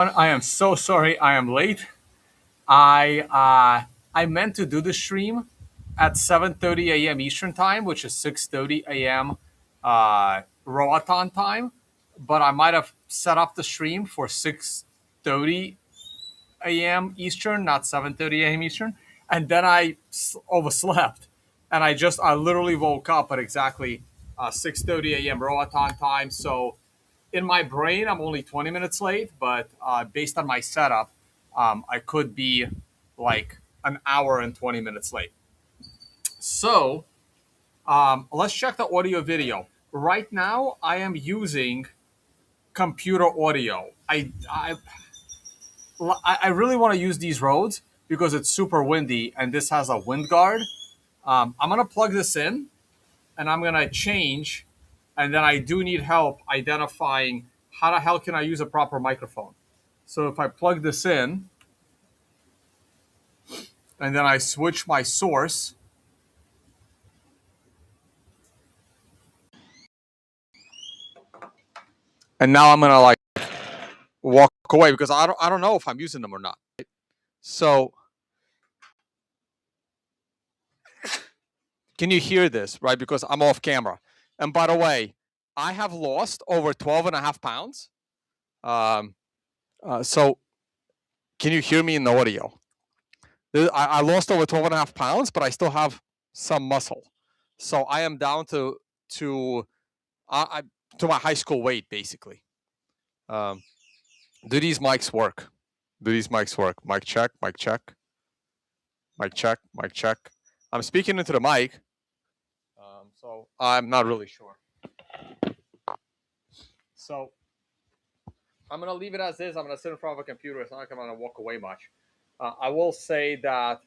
I am so sorry I am late. I meant to do the stream at 7:30 a.m. Eastern time, which is 6:30 a.m. Roatan time, but I might have set up the stream for 6:30 a.m. Eastern, not 7:30 a.m. Eastern, and then I overslept, and I literally woke up at exactly 6:30 a.m. Roatan time. So in my brain, I'm only 20 minutes late, but based on my setup, I could be like an hour and 20 minutes late. So let's check the audio video. Right now, I am using computer audio. I really want to use these roads because it's super windy and this has a wind guard. I'm going to plug this in and I'm going to change. And then I do need help identifying how the hell can I use a proper microphone. So if I plug this in and then I switch my source, and now I'm gonna like walk away because I don't know if I'm using them or not. So can you hear this, right? Because I'm off camera. And by the way, I have lost over 12 and a half pounds. So can you hear me in the audio? I lost over 12 and a half pounds, but I still have some muscle. So I am down to my high school weight, basically. Do these mics work? Do these mics work? Mic check, mic check, mic check, mic check. I'm speaking into the mic, so I'm not really sure. So I'm gonna leave it as is. I'm gonna sit in front of a computer. It's not like I'm gonna walk away much. I will say that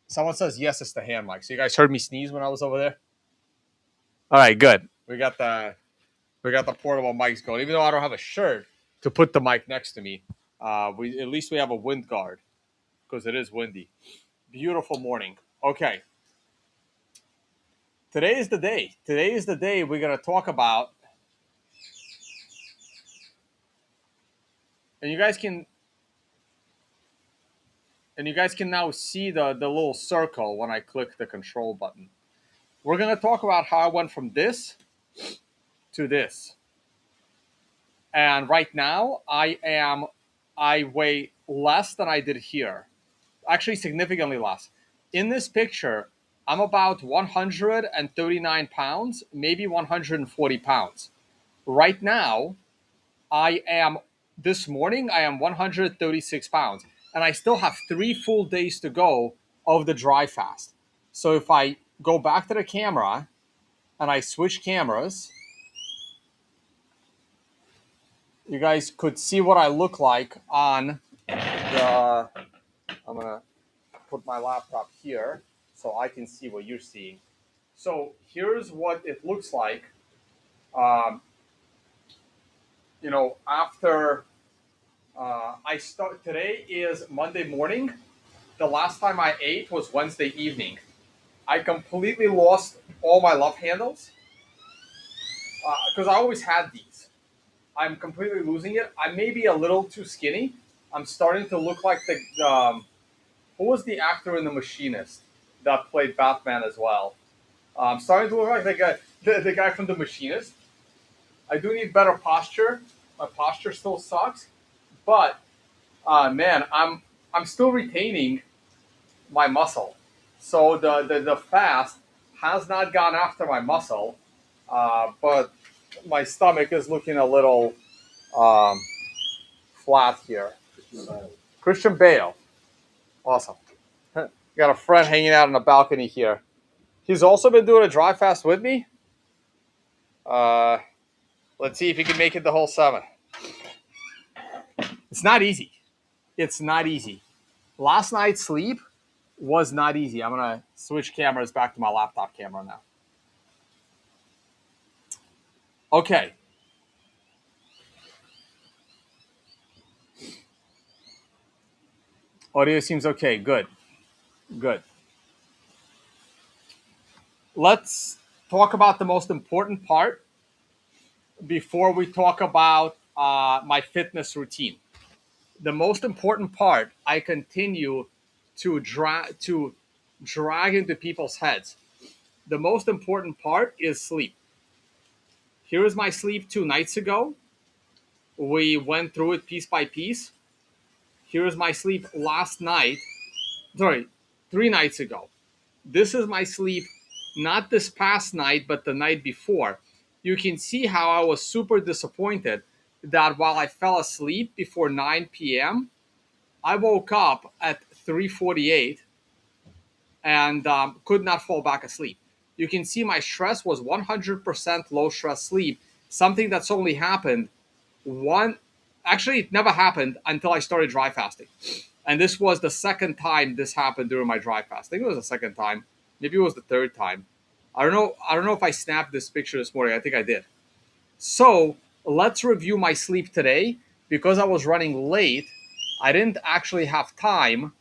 someone says yes, it's the hand mic. So you guys heard me sneeze when I was over there. All right, good. We got the portable mics going. Even though I don't have a shirt to put the mic next to me, at least we have a wind guard because it is windy. Beautiful morning. Okay. Today is the day. Today is the day we're going to talk about. And you guys can now see the little circle when I click the control button. We're going to talk about how I went from this to this. And right now I weigh less than I did here. Actually significantly less. In this picture, I'm about 139 pounds, maybe 140 pounds. Right now, this morning, I am 136 pounds. And I still have 3 full days to go of the dry fast. So if I go back to the camera and I switch cameras, you guys could see what I look like on the... I'm going to put my laptop here so I can see what you're seeing. So here's what it looks like. After I start, today is Monday morning. The last time I ate was Wednesday evening. I completely lost all my love handles because I always had these. I'm completely losing it. I may be a little too skinny. I'm starting to look like who was the actor in The Machinist that played Batman as well? I'm starting to look like the guy from The Machinist. I do need better posture. My posture still sucks, but man, I'm still retaining my muscle. So the fast has not gone after my muscle, but my stomach is looking a little flat here. Christian Bale, awesome. Got a friend hanging out on the balcony here. He's also been doing a dry fast with me. Let's see if he can make it the whole 7. It's not easy. It's not easy. Last night's sleep was not easy. I'm going to switch cameras back to my laptop camera now. Okay. Audio seems okay. Good. Good. Let's talk about the most important part before we talk about my fitness routine. The most important part I continue to drag into people's heads. The most important part is sleep. Here is my sleep 2 nights ago. We went through it piece by piece. Here is my sleep last night. Sorry, 3 nights ago. This is my sleep, not this past night, but the night before. You can see how I was super disappointed that while I fell asleep before 9 p.m., I woke up at 3:48 and could not fall back asleep. You can see my stress was 100% low stress sleep, something that's only happened one. Actually, it never happened until I started dry fasting. And this was the second time this happened during my dry fast. I think it was the second time. Maybe it was the third time. I don't know. I don't know if I snapped this picture this morning. I think I did. So let's review my sleep today. Because I was running late, I didn't actually have time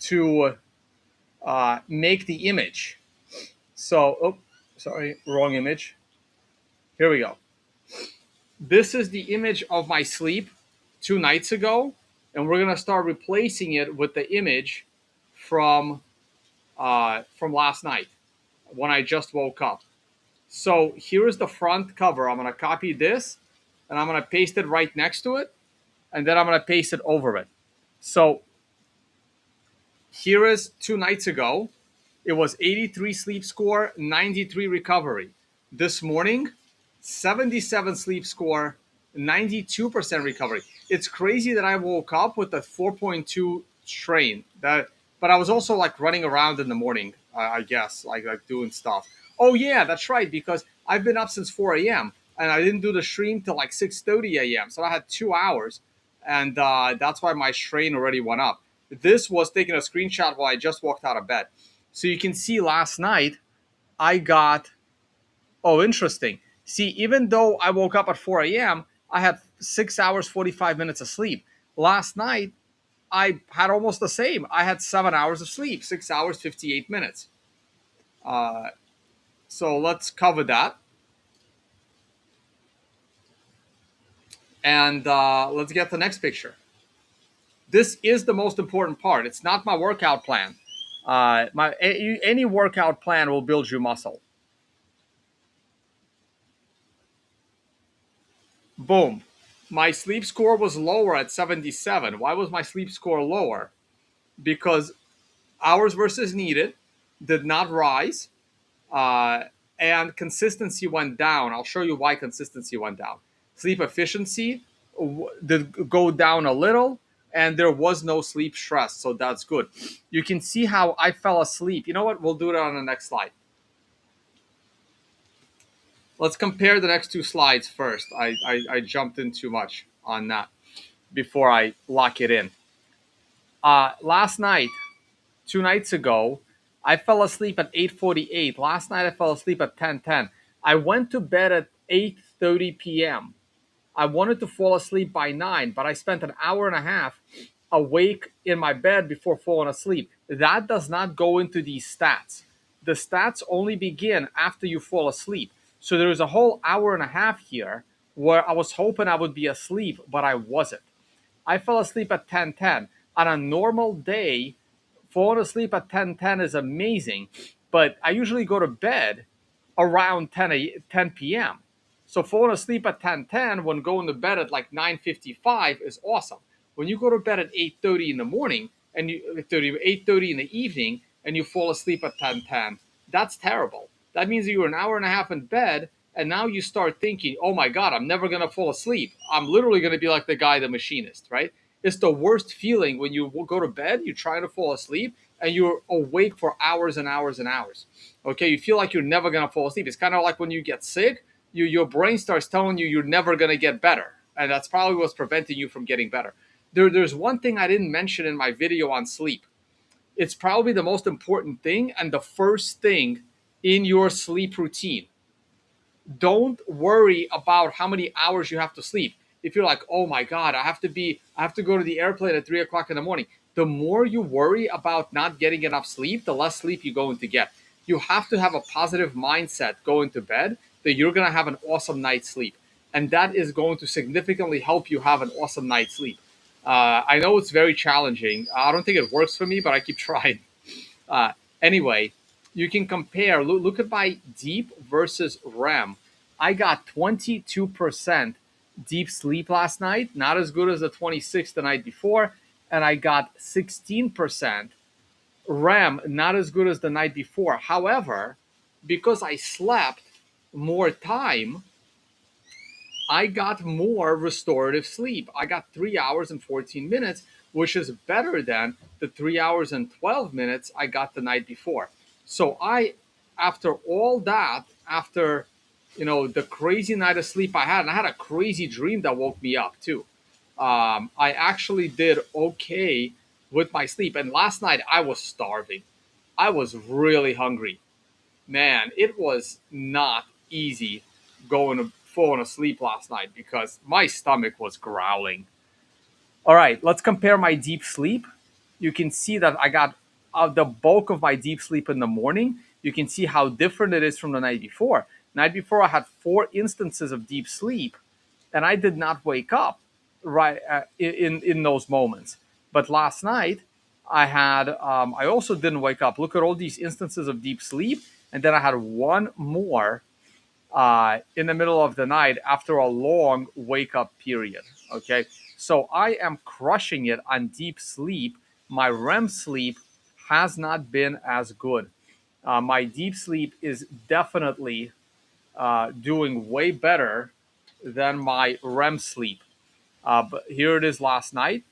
to make the image. So, oh, sorry, wrong image. Here we go. This is the image of my sleep 2 nights ago, and we're gonna start replacing it with the image from last night when I just woke up. So here is the front cover. I'm gonna copy this, and I'm gonna paste it right next to it, and then I'm gonna paste it over it. So here is 2 nights ago. It was 83 sleep score, 93 recovery. This morning, 77 sleep score, 92% recovery. It's crazy that I woke up with a 4.2 strain. But I was also like running around in the morning, I guess, like doing stuff. Oh yeah, that's right, because I've been up since 4 a.m. and I didn't do the stream till like 6:30 a.m. So I had 2 hours, and that's why my strain already went up. This was taking a screenshot while I just walked out of bed. So you can see last night I got, oh, interesting. See, even though I woke up at 4 a.m., I had 6 hours, 45 minutes of sleep. Last night, I had almost the same. I had 7 hours of sleep, 6 hours, 58 minutes. So let's cover that. And let's get the next picture. This is the most important part. It's not my workout plan. Any workout plan will build you muscle. Boom. My sleep score was lower at 77. Why was my sleep score lower? Because hours versus needed did not rise, uh, and consistency went down. I'll show you why consistency went down. Sleep efficiency did go down a little, and there was no sleep stress, so that's good. You can see how I fell asleep. You know what? We'll do it on the next slide. Let's compare the next two slides first. I jumped in too much on that before I lock it in. Last night, 2 nights ago, I fell asleep at 8:48. Last night I fell asleep at 10:10. I went to bed at 8:30 p.m. I wanted to fall asleep by 9, but I spent an hour and a half awake in my bed before falling asleep. That does not go into these stats. The stats only begin after you fall asleep. So there's a whole hour and a half here where I was hoping I would be asleep, but I wasn't. I fell asleep at 10:10. On a normal day, falling asleep at 10:10 is amazing, but I usually go to bed around 10 p.m. So falling asleep at 10:10 when going to bed at like 9:55 is awesome. When you go to bed at 8:30 in the morning and 8:30 in the evening and you fall asleep at 10:10, that's terrible. That means you're an hour and a half in bed, and now you start thinking, oh my God, I'm never going to fall asleep. I'm literally going to be like the guy, the machinist, right? It's the worst feeling when you go to bed, you're trying to fall asleep, and you're awake for hours and hours and hours. Okay, you feel like you're never going to fall asleep. It's kind of like when you get sick, your brain starts telling you you're never going to get better. And that's probably what's preventing you from getting better. There's one thing I didn't mention in my video on sleep. It's probably the most important thing and the first thing in your sleep routine. Don't worry about how many hours you have to sleep. If you're like, oh my God, I have to go to the airplane at 3 o'clock in the morning. The more you worry about not getting enough sleep, the less sleep you're going to get. You have to have a positive mindset going to bed that you're going to have an awesome night's sleep. and that is going to significantly help you have an awesome night's sleep. I know it's very challenging. I don't think it works for me, but I keep trying. Uh, anyway, you can compare. Look at my deep versus REM. I got 22% deep sleep last night, not as good as the 26 the night before, and I got 16% REM, not as good as the night before. However, because I slept more time, I got more restorative sleep. I got 3 hours and 14 minutes, which is better than the 3 hours and 12 minutes I got the night before. So after all that, after the crazy night of sleep I had, and I had a crazy dream that woke me up too. I actually did okay with my sleep. And last night I was starving. I was really hungry. Man, it was not easy falling asleep last night because my stomach was growling. All right, let's compare my deep sleep. You can see that I got the bulk of my deep sleep in the morning. You can see how different it is from the night before. Night before, I had 4 instances of deep sleep, and I did not wake up right in those moments. But last night, I also didn't wake up. Look at all these instances of deep sleep, and then I had one more in the middle of the night after a long wake up period. Okay. So I am crushing it on deep sleep. My REM sleep has not been as good. My deep sleep is definitely doing way better than my REM sleep. But here it is last night.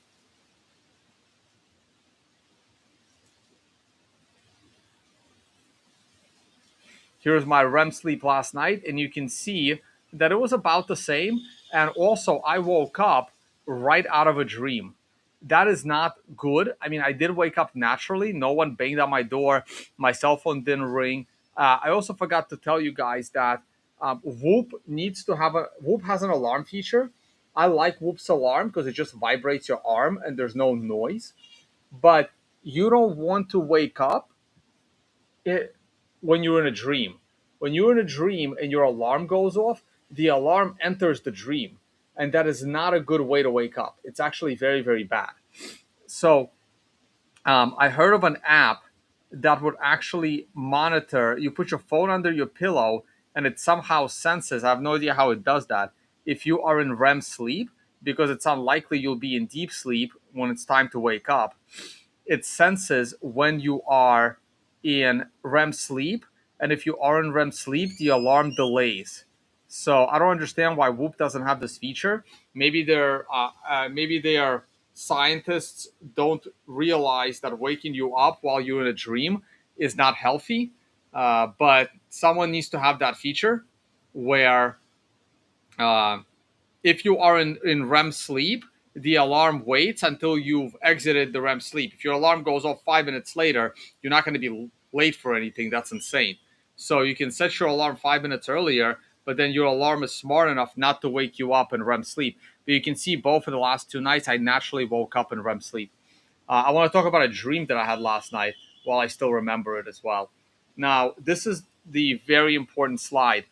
Here's my REM sleep last night, and you can see that it was about the same. And also, I woke up right out of a dream. That is not good. I mean, I did wake up naturally. No one banged on my door. My cell phone didn't ring. I also forgot to tell you guys that Whoop has an alarm feature. I like Whoop's alarm because it just vibrates your arm and there's no noise. But you don't want to wake up it, when you're in a dream. When you're in a dream and your alarm goes off, the alarm enters the dream. And that is not a good way to wake up. It's actually very, very bad. So I heard of an app that would actually monitor. You put your phone under your pillow and it somehow senses. I have no idea how it does that. If you are in REM sleep, because it's unlikely you'll be in deep sleep when it's time to wake up, it senses when you are in REM sleep, and if you are in REM sleep, the alarm delays. So I don't understand why Whoop doesn't have this feature. Maybe their scientists don't realize that waking you up while you're in a dream is not healthy. But someone needs to have that feature where uh, if you are in REM sleep, the alarm waits until you've exited the REM sleep. If your alarm goes off 5 minutes later, you're not going to be late for anything. That's insane. So you can set your alarm 5 minutes earlier, but then your alarm is smart enough not to wake you up in REM sleep. But you can see both of the last 2 nights, I naturally woke up in REM sleep. I want to talk about a dream that I had last night while I still remember it as well. Now, this is the very important slide.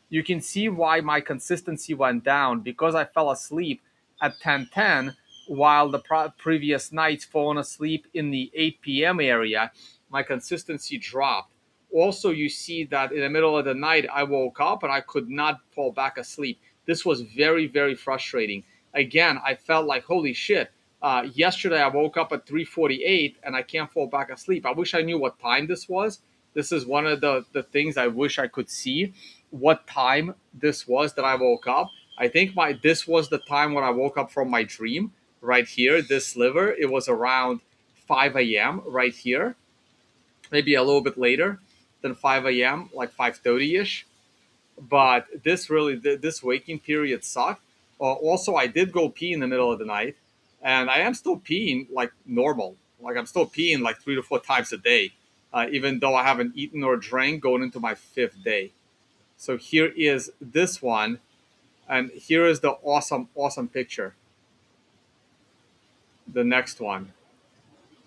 You can see why my consistency went down because I fell asleep at 10:10 while the previous nights falling asleep in the 8 p.m. area. My consistency dropped. Also, you see that in the middle of the night, I woke up and I could not fall back asleep. This was very, very frustrating. Again, I felt like, holy shit. Yesterday, I woke up at 3:48 and I can't fall back asleep. I wish I knew what time this was. This is one of the things I wish I could see what time this was that I woke up. I think this was the time when I woke up from my dream right here, this sliver. It was around 5 a.m. right here, maybe a little bit later than 5 a.m., like 5:30 ish. But this waking period sucked. Also, I did go pee in the middle of the night, and I am still peeing like normal. Like I'm still peeing like 3 to 4 times a day, even though I haven't eaten or drank going into my 5th day. So here is this one, and here is the awesome, awesome picture. The next one.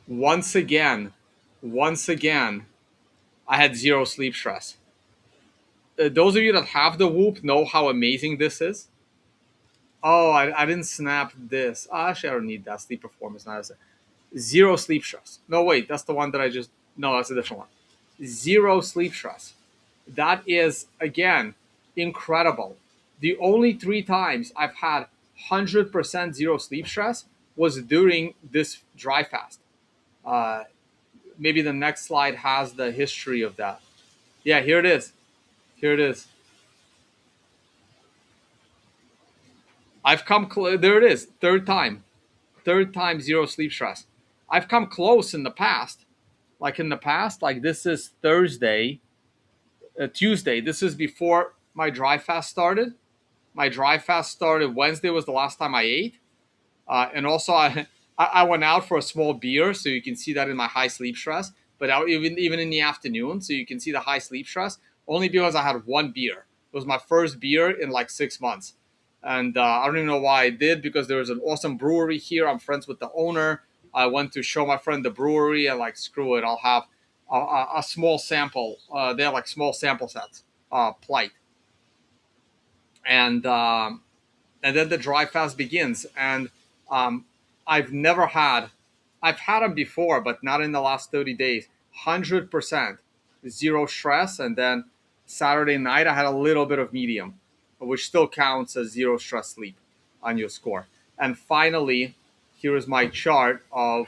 Once again, once again, I had zero sleep stress. Those of you that have the Whoop know how amazing this is. Oh, I didn't snap this. Actually, I don't need that. Sleep performance, not as zero sleep stress. No, wait, that's the one that I just. No, that's a different one. Zero sleep stress. That is again incredible. The only three times I've had 100% zero sleep stress was during this dry fast. Uh, Maybe the next slide has the history of that. Yeah, here it is. Here it is. I've come close. There it is. Third time. Third time zero sleep stress. I've come close in the past. Like in the past, like this is Thursday, Tuesday. This is before my dry fast started. My dry fast started Wednesday was the last time I ate. And also, I went out for a small beer, so you can see that in my high sleep stress. But even in the afternoon, so you can see the high sleep stress only because I had one beer. It was my first beer in like 6 months, and I don't even know why I did because there was an awesome brewery here. I'm friends with the owner. I went to show my friend the brewery, and like screw it, I'll have a small sample. They have like small sample sets, plight, and and then the dry fast begins. And um, I've never had, I've had them before, but not in the last 30 days. 100% zero stress, and then Saturday night I had a little bit of medium, which still counts as zero stress sleep on your score. And finally, here is my chart of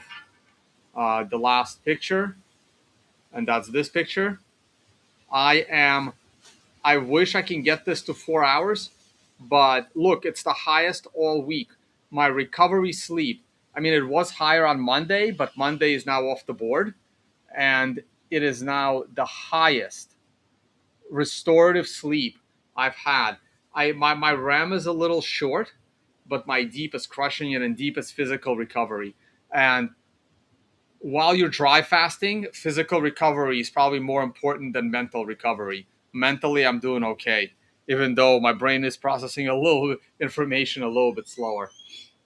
the last picture, and that's this picture. I am I wish I can get this to 4 hours, but look, it's the highest all week. My recovery sleep, I mean, it was higher on Monday, but Monday is now off the board, and it is now the highest restorative sleep I've had. My REM is a little short, but my deep is crushing it, and deep is physical recovery. And while you're dry fasting, physical recovery is probably more important than mental recovery. Mentally, I'm doing okay, even though my brain is processing a little information a little bit slower.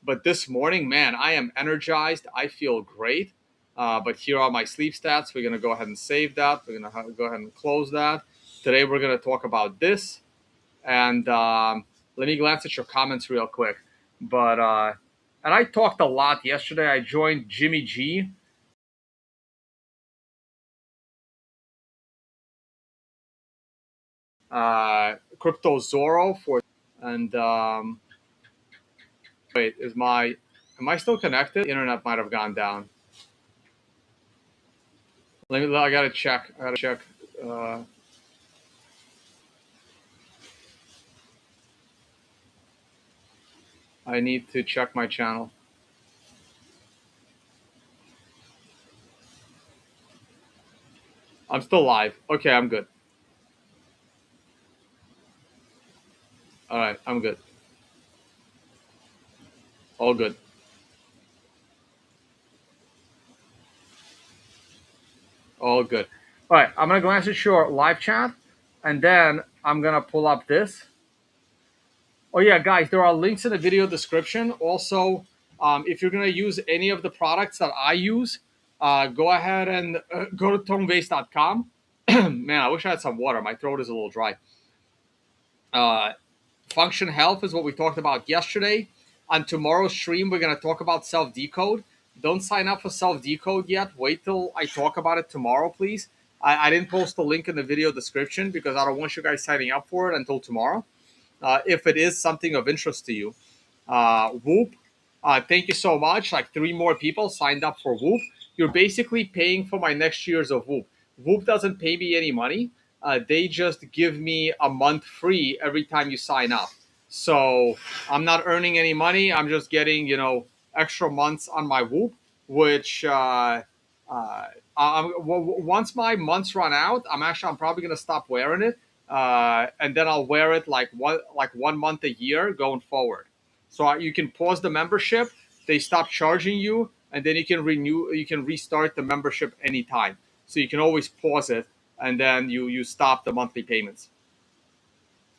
But this morning, man, I am energized. I feel great. But here are my sleep stats. We're going to go ahead and save that. We're going to go ahead and close that. Today, we're going to talk about this. And let me glance at your comments real quick. But, and I talked a lot yesterday. I joined Jimmy G. Crypto Zorro for, and wait, am I still connected? The internet might have gone down. I gotta check. Uh, I need to check my channel. I'm still live. Okay, I'm good. All right, I'm good. All good. All good. All right, I'm gonna glance at your live chat, and then I'm gonna pull up this. Oh yeah, guys, there are links in the video description. Also, if you're gonna use any of the products that I use, go ahead and go to tonebase.com. Man, I wish I had some water. My throat is a little dry. Function health is what we talked about yesterday. On tomorrow's stream, we're gonna talk about self decode. Don't sign up for self decode yet. Wait till I talk about it tomorrow, please. I didn't post the link in the video description because I don't want you guys signing up for it until tomorrow. If it is something of interest to you. Whoop, thank you so much. Like 3 more people signed up for Whoop. You're basically paying for my next year's of Whoop. Whoop doesn't pay me any money. They just give me a month free every time you sign up. So I'm not earning any money. I'm just getting, extra months on my Whoop, which once my months run out, I'm probably gonna stop wearing it, and then I'll wear it like 1 month a year going forward. So you can pause the membership; they stop charging you, and then you can renew. You can restart the membership anytime. So you can always pause it, and then you stop the monthly payments.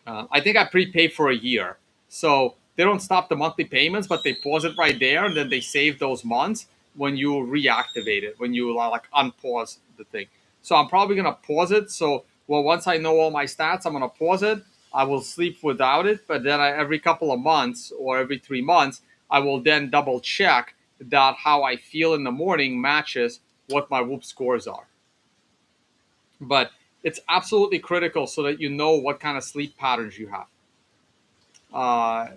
I think I prepay for a year, so they don't stop the monthly payments, but they pause it right there, and then they save those months when you reactivate it, when you like unpause the thing. So I'm probably gonna pause it. So once I know all my stats, I'm gonna pause it, I will sleep without it, but then every couple of months or every 3 months, I will then double check that how I feel in the morning matches what my Whoop scores are. But it's absolutely critical so that you know what kind of sleep patterns you have. Uh,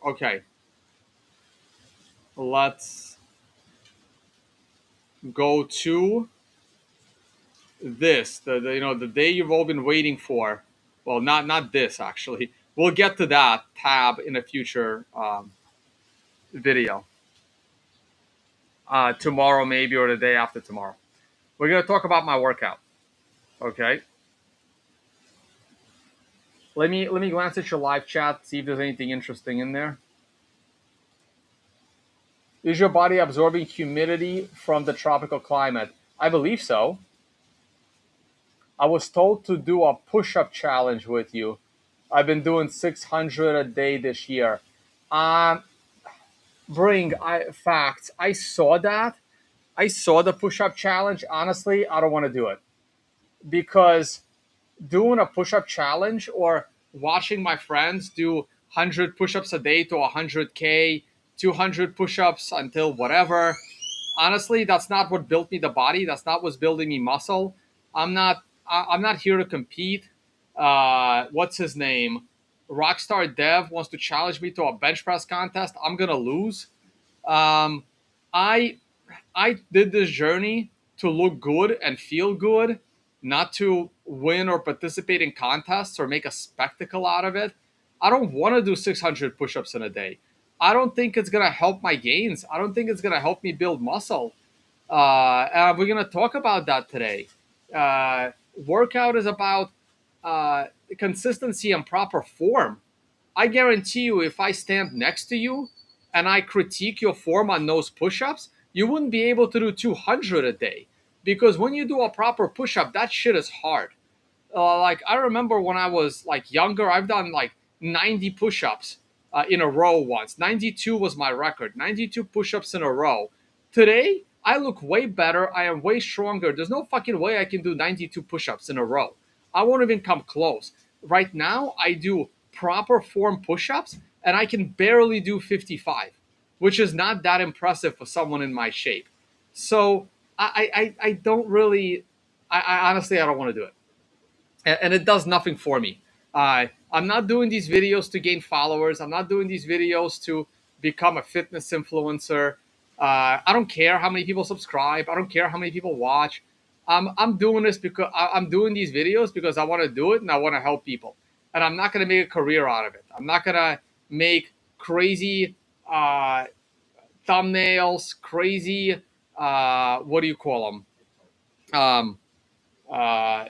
okay, let's go to this. The day you've all been waiting for. Well, not this actually. We'll get to that tab in a future video. Tomorrow maybe or the day after tomorrow. We're gonna talk about my workout. Okay. Let me glance at your live chat, see if there's anything interesting in there. Is your body absorbing humidity from the tropical climate? I believe so. I was told to do a push-up challenge with you. I've been doing 600 a day this year. Um, facts. I saw that. I saw the push-up challenge. Honestly, I don't want to do it because doing a push-up challenge or watching my friends do 100 push-ups a day to 100K, 200 push-ups until whatever. Honestly, that's not what built me the body. That's not what's building me muscle. I'm not here to compete. What's his name? Rockstar Dev wants to challenge me to a bench press contest. I'm gonna lose. Um, I I did this journey to look good and feel good, not to win or participate in contests or make a spectacle out of it. I don't want to do 600 push-ups in a day. I don't think it's gonna help my gains. I don't think it's gonna help me build muscle. We're gonna talk about that today. Workout is about consistency and proper form. I guarantee you, if I stand next to you and I critique your form on those push-ups, you wouldn't be able to do 200 a day because when you do a proper push-up, that shit is hard. Like I remember when I was like younger, I've done like 90 push-ups in a row once. 92 was my record. 92 push-ups in a row. Today, I look way better. I am way stronger. There's no fucking way I can do 92 push-ups in a row. I won't even come close. Right now, I do proper form push-ups and I can barely do 55, which is not that impressive for someone in my shape. So I don't really, I honestly, I don't want to do it, and it does nothing for me. I'm not doing these videos to gain followers. I'm not doing these videos to become a fitness influencer. I don't care how many people subscribe. I don't care how many people watch. I'm doing this because I'm doing these videos because I want to do it and I want to help people. And I'm not going to make a career out of it. I'm not going to make crazy thumbnails, crazy, what do you call them? Um, uh,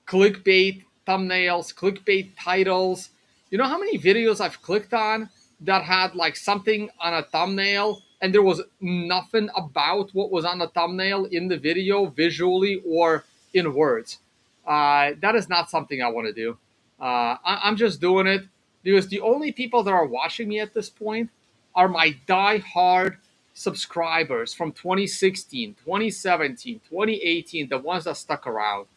Clickbait thumbnails, clickbait titles. You know how many videos I've clicked on that had like something on a thumbnail and there was nothing about what was on the thumbnail in the video visually or in words? That is not something I want to do. I'm just doing it because the only people that are watching me at this point are my die-hard subscribers from 2016, 2017, 2018, the ones that stuck around.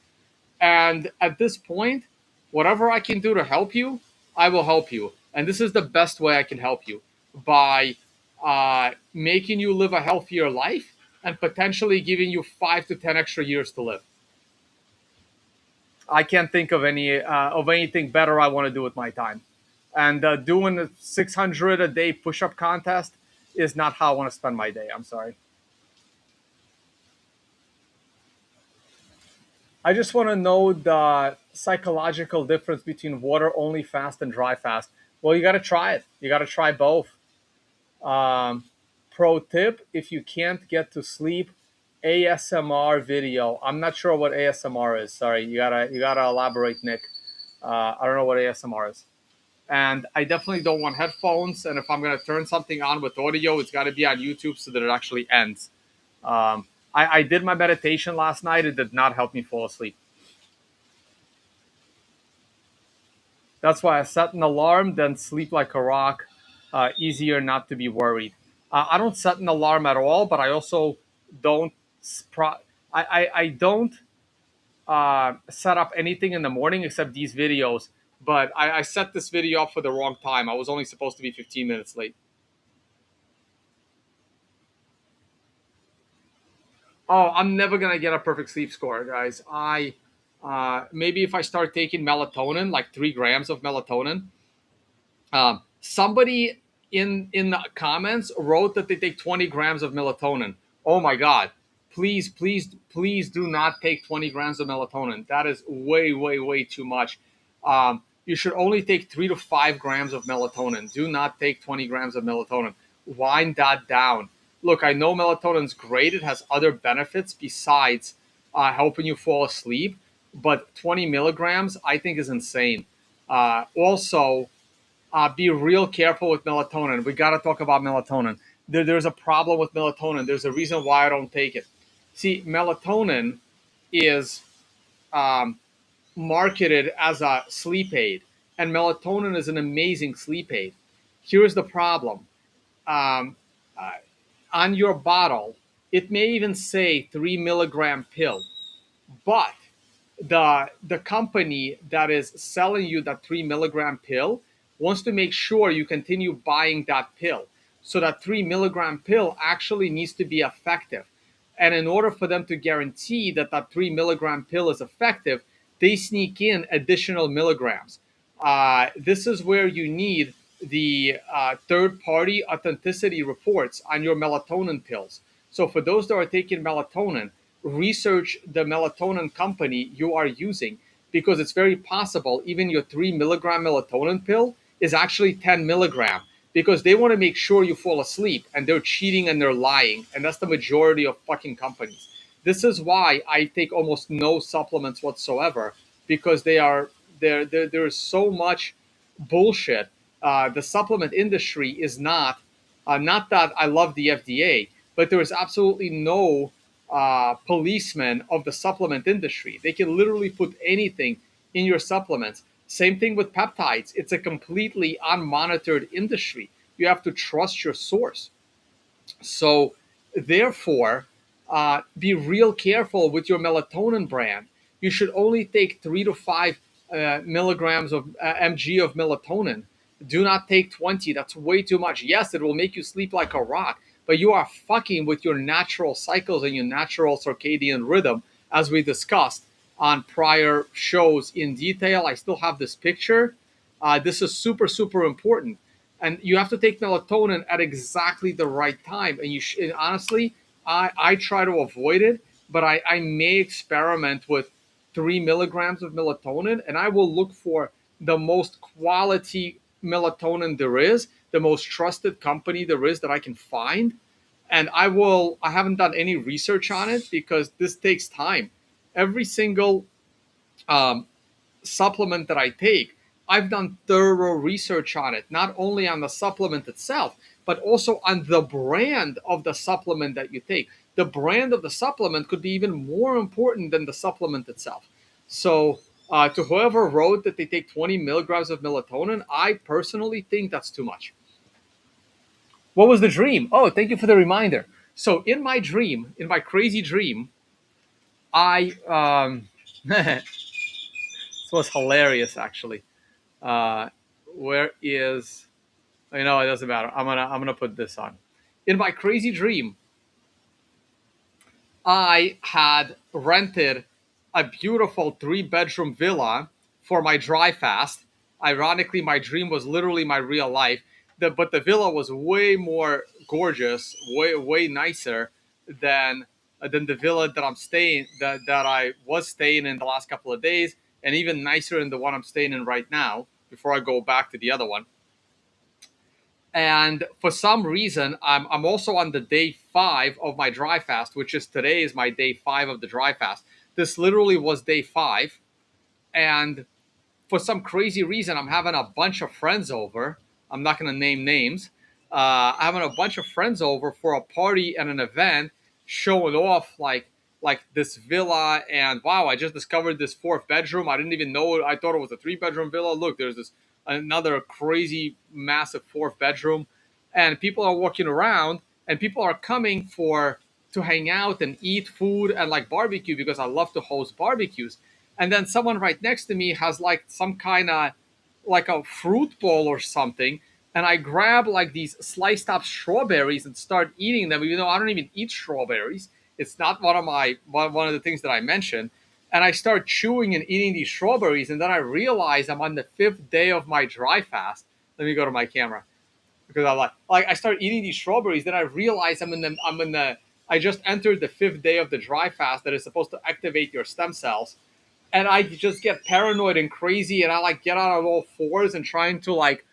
And at this point, whatever I can do to help you, I will help you. And this is the best way I can help you by making you live a healthier life and potentially giving you 5 to 10 extra years to live. I can't think of anything better I want to do with my time. And doing a 600 a day push-up contest is not how I want to spend my day. I'm sorry. I just want to know the psychological difference between water only fast and dry fast. Well, you got to try it. You got to try both. Um, Pro tip: if you can't get to sleep, ASMR video. I'm not sure what ASMR is. Sorry, you gotta elaborate, Nick. I don't know what ASMR is. And I definitely don't want headphones. And if I'm gonna turn something on with audio, it's got to be on YouTube so that it actually ends. I did my meditation last night. It did not help me fall asleep. That's why I set an alarm, then sleep like a rock. Easier not to be worried. I don't set an alarm at all, but I also don't. I don't set up anything in the morning except these videos. But I set this video up for the wrong time. I was only supposed to be 15 minutes late. Oh, I'm never gonna get a perfect sleep score, guys. I maybe if I start taking melatonin, like 3 grams of melatonin. Somebody in the comments wrote that they take 20 grams of melatonin. Oh my god! Please, please, please do not take 20 grams of melatonin. That is way, way, way too much. You should only take 3 to 5 grams of melatonin. Do not take 20 grams of melatonin. Wind that down. Look, I know melatonin's great. It has other benefits besides helping you fall asleep. But 20 milligrams, I think, is insane. Also, be real careful with melatonin. We got to talk about melatonin. There's a problem with melatonin. There's a reason why I don't take it. See, melatonin is um, marketed as a sleep aid, and melatonin is an amazing sleep aid. Here's the problem. Um, uh, on your bottle, it may even say 3 milligram pill, but the company that is selling you that 3 milligram pill wants to make sure you continue buying that pill. So that 3 milligram pill actually needs to be effective. And in order for them to guarantee that that 3 milligram pill is effective, they sneak in additional milligrams. This is where you need the third party authenticity reports on your melatonin pills. So for those that are taking melatonin, research the melatonin company you are using, because it's very possible even your 3 milligram melatonin pill is actually 10 milligram, because they want to make sure you fall asleep, and they're cheating and they're lying, and that's the majority of fucking companies. This is why I take almost no supplements whatsoever, because there is so much bullshit. The supplement industry is not that I love the FDA, but there is absolutely no policeman of the supplement industry. They can literally put anything in your supplements. Same thing with peptides. It's a completely unmonitored industry. You have to trust your source. So, therefore, be real careful with your melatonin brand. You should only take 3 to 5 milligrams of mg of melatonin. Do not take 20. That's way too much. Yes, it will make you sleep like a rock, but you are fucking with your natural cycles and your natural circadian rhythm, as we discussed on prior shows in detail. I still have this picture. This is super, super important, and you have to take melatonin at exactly the right time. And and honestly, I try to avoid it, but I may experiment with 3 milligrams of melatonin, and I will look for the most quality melatonin there is, the most trusted company there is that I can find. And I haven't done any research on it because this takes time. Every single um, supplement that I take, I've done thorough research on it, not only on the supplement itself, but also on the brand of the supplement that you take. The brand of the supplement could be even more important than the supplement itself. So, to whoever wrote that they take 20 milligrams of melatonin, I personally think that's too much. What was the dream? Oh, thank you for the reminder. So, in my dream, in my crazy dream, this was hilarious actually. Uh, where is? You know, it doesn't matter. I'm gonna put this on. In my crazy dream, I had rented a beautiful 3 bedroom villa for my dry fast. Ironically, my dream was literally my real life. But the villa was way more gorgeous, way nicer than than the villa that I was staying in the last couple of days, and even nicer than the one I'm staying in right now. Before I go back to the other one, and for some reason, I'm also on the day 5 of my dry fast, which is today is my day 5 of the dry fast. This literally was day 5. And for some crazy reason, I'm having a bunch of friends over. I'm not going to name names. I'm having a bunch of friends over for a party and an event, showing off like this villa. And wow, I just discovered this 4th bedroom. I didn't even know it. I thought it was a 3 bedroom villa. Look, there's this another crazy massive 4th bedroom, and people are walking around, and people are coming for to hang out and eat food and like barbecue because I love to host barbecues. And then someone right next to me has like some kind of like a fruit bowl or something, and I grab like these sliced up strawberries and start eating them, even though I don't even eat strawberries. It's not one of the things that I mentioned. And I start chewing and eating these strawberries, and then I realize I'm on the fifth day of my dry fast. Let me go to my camera because I like I start eating these strawberries. Then I realize I just entered the fifth day of the dry fast that is supposed to activate your stem cells, and I just get paranoid and crazy, and I like get out on all fours and trying to like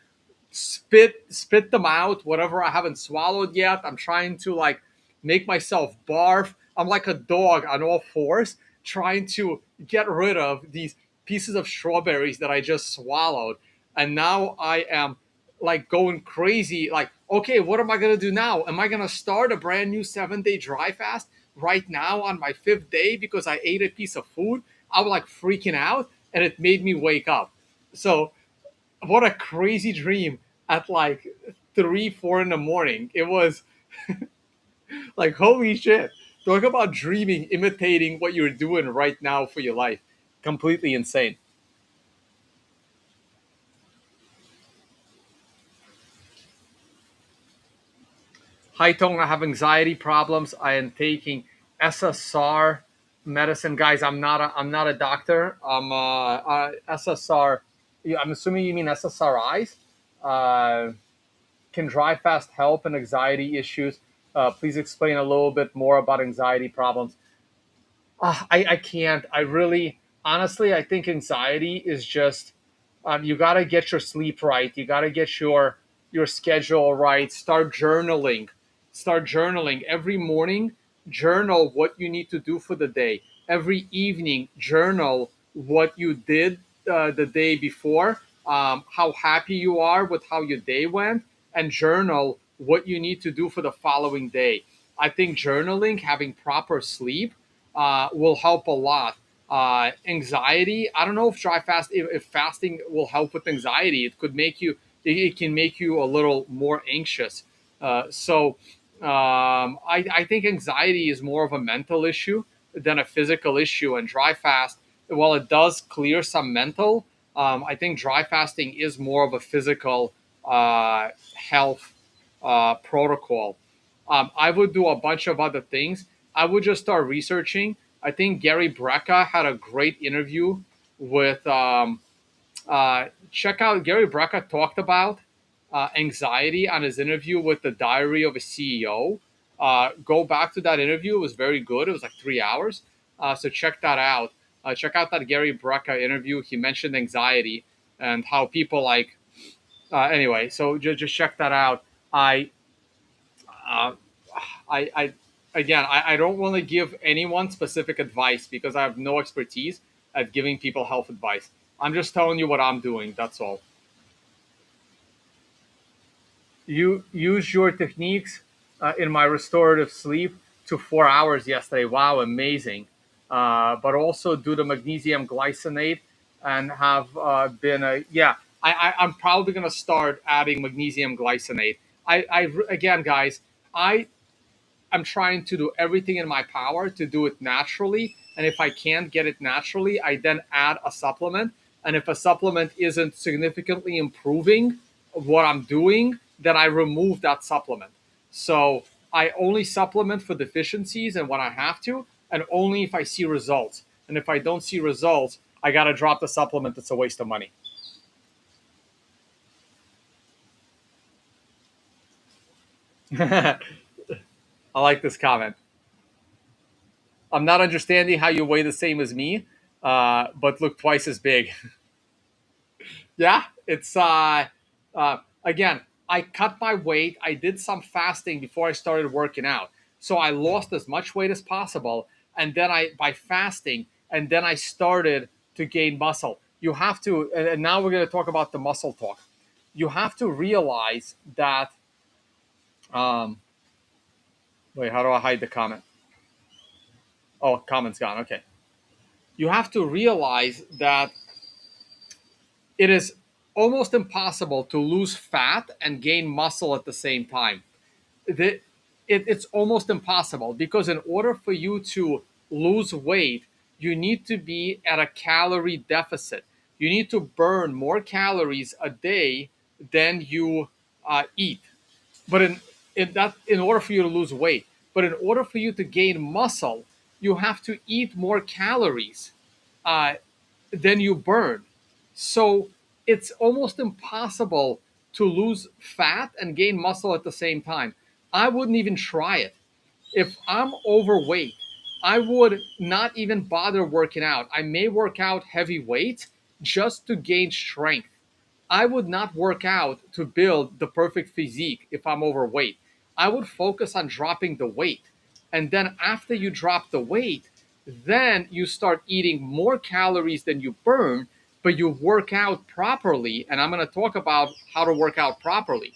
spit them out, whatever I haven't swallowed yet. I'm trying to like make myself barf. I'm like a dog on all fours trying to get rid of these pieces of strawberries that I just swallowed. And now I am like going crazy. Like, okay, what am I going to do now? Am I going to start a brand new 7 day dry fast right now on my fifth day because I ate a piece of food? I was like freaking out, and it made me wake up. So what a crazy dream at like 3, 4 in the morning. It was like, holy shit. Talk about dreaming, imitating what you're doing right now for your life. Completely insane. High tone, I have anxiety problems. I am taking SSR medicine. Guys, I'm not a doctor. I'm SSR. I'm assuming you mean SSRIs. Uh, can dry fast help in anxiety issues? Please explain a little bit more about anxiety problems. I can't. I really, honestly, I think anxiety is just you got to get your sleep right. You got to get your schedule right. Start journaling every morning. Journal what you need to do for the day. Every evening, journal what you did the day before. How happy you are with how your day went, and journal what you need to do for the following day. I think journaling, having proper sleep, will help a lot. Anxiety, I don't know if dry fast, if fasting will help with anxiety. It can make you a little more anxious. I think anxiety is more of a mental issue than a physical issue. And dry fast, while it does clear some mental, I think dry fasting is more of a physical health protocol. I would do a bunch of other things. I would just start researching. I think Gary Brecka had a great interview with. Check out Gary Brecka talked about anxiety on his interview with the Diary of a CEO. Go back to that interview; it was very good. It was like 3 hours. So check that out. Check out that Gary Brecka interview. He mentioned anxiety and how people like. Anyway, so just check that out. Uh, I again, I don't want to give anyone specific advice because I have no expertise at giving people health advice. I'm just telling you what I'm doing. That's all. You use your techniques in my restorative sleep to 4 hours yesterday. Wow, amazing. But also do the magnesium glycinate and have been a yeah. I'm probably gonna start adding magnesium glycinate. Again, guys, I I'm trying to do everything in my power to do it naturally. And if I can't get it naturally, I then add a supplement. And if a supplement isn't significantly improving what I'm doing, then I remove that supplement. So I only supplement for deficiencies and when I have to, and only if I see results. And if I don't see results, I got to drop the supplement. It's a waste of money. I like this comment. I'm not understanding how you weigh the same as me, but look twice as big. Yeah, it's again, I cut my weight. I did some fasting before I started working out. So I lost as much weight as possible and then I by fasting and then I started to gain muscle. You have to and now we're going to talk about the muscle talk. You have to realize that um wait, how do I hide the comment? Oh, comment's gone. Okay. You have to realize that it is almost impossible to lose fat and gain muscle at the same time. The, it's almost impossible, because in order for you to lose weight, you need to be at a calorie deficit. You need to burn more calories a day than you eat. But in order for you to lose weight, but in order for you to gain muscle, you have to eat more calories uh, than you burn. So it's almost impossible to lose fat and gain muscle at the same time. I wouldn't even try it. If I'm overweight, I would not even bother working out. I may work out heavy weights just to gain strength. I would not work out to build the perfect physique if I'm overweight. I would focus on dropping the weight. And then after you drop the weight, then you start eating more calories than you burn, but you work out properly. And I'm going to talk about how to work out properly.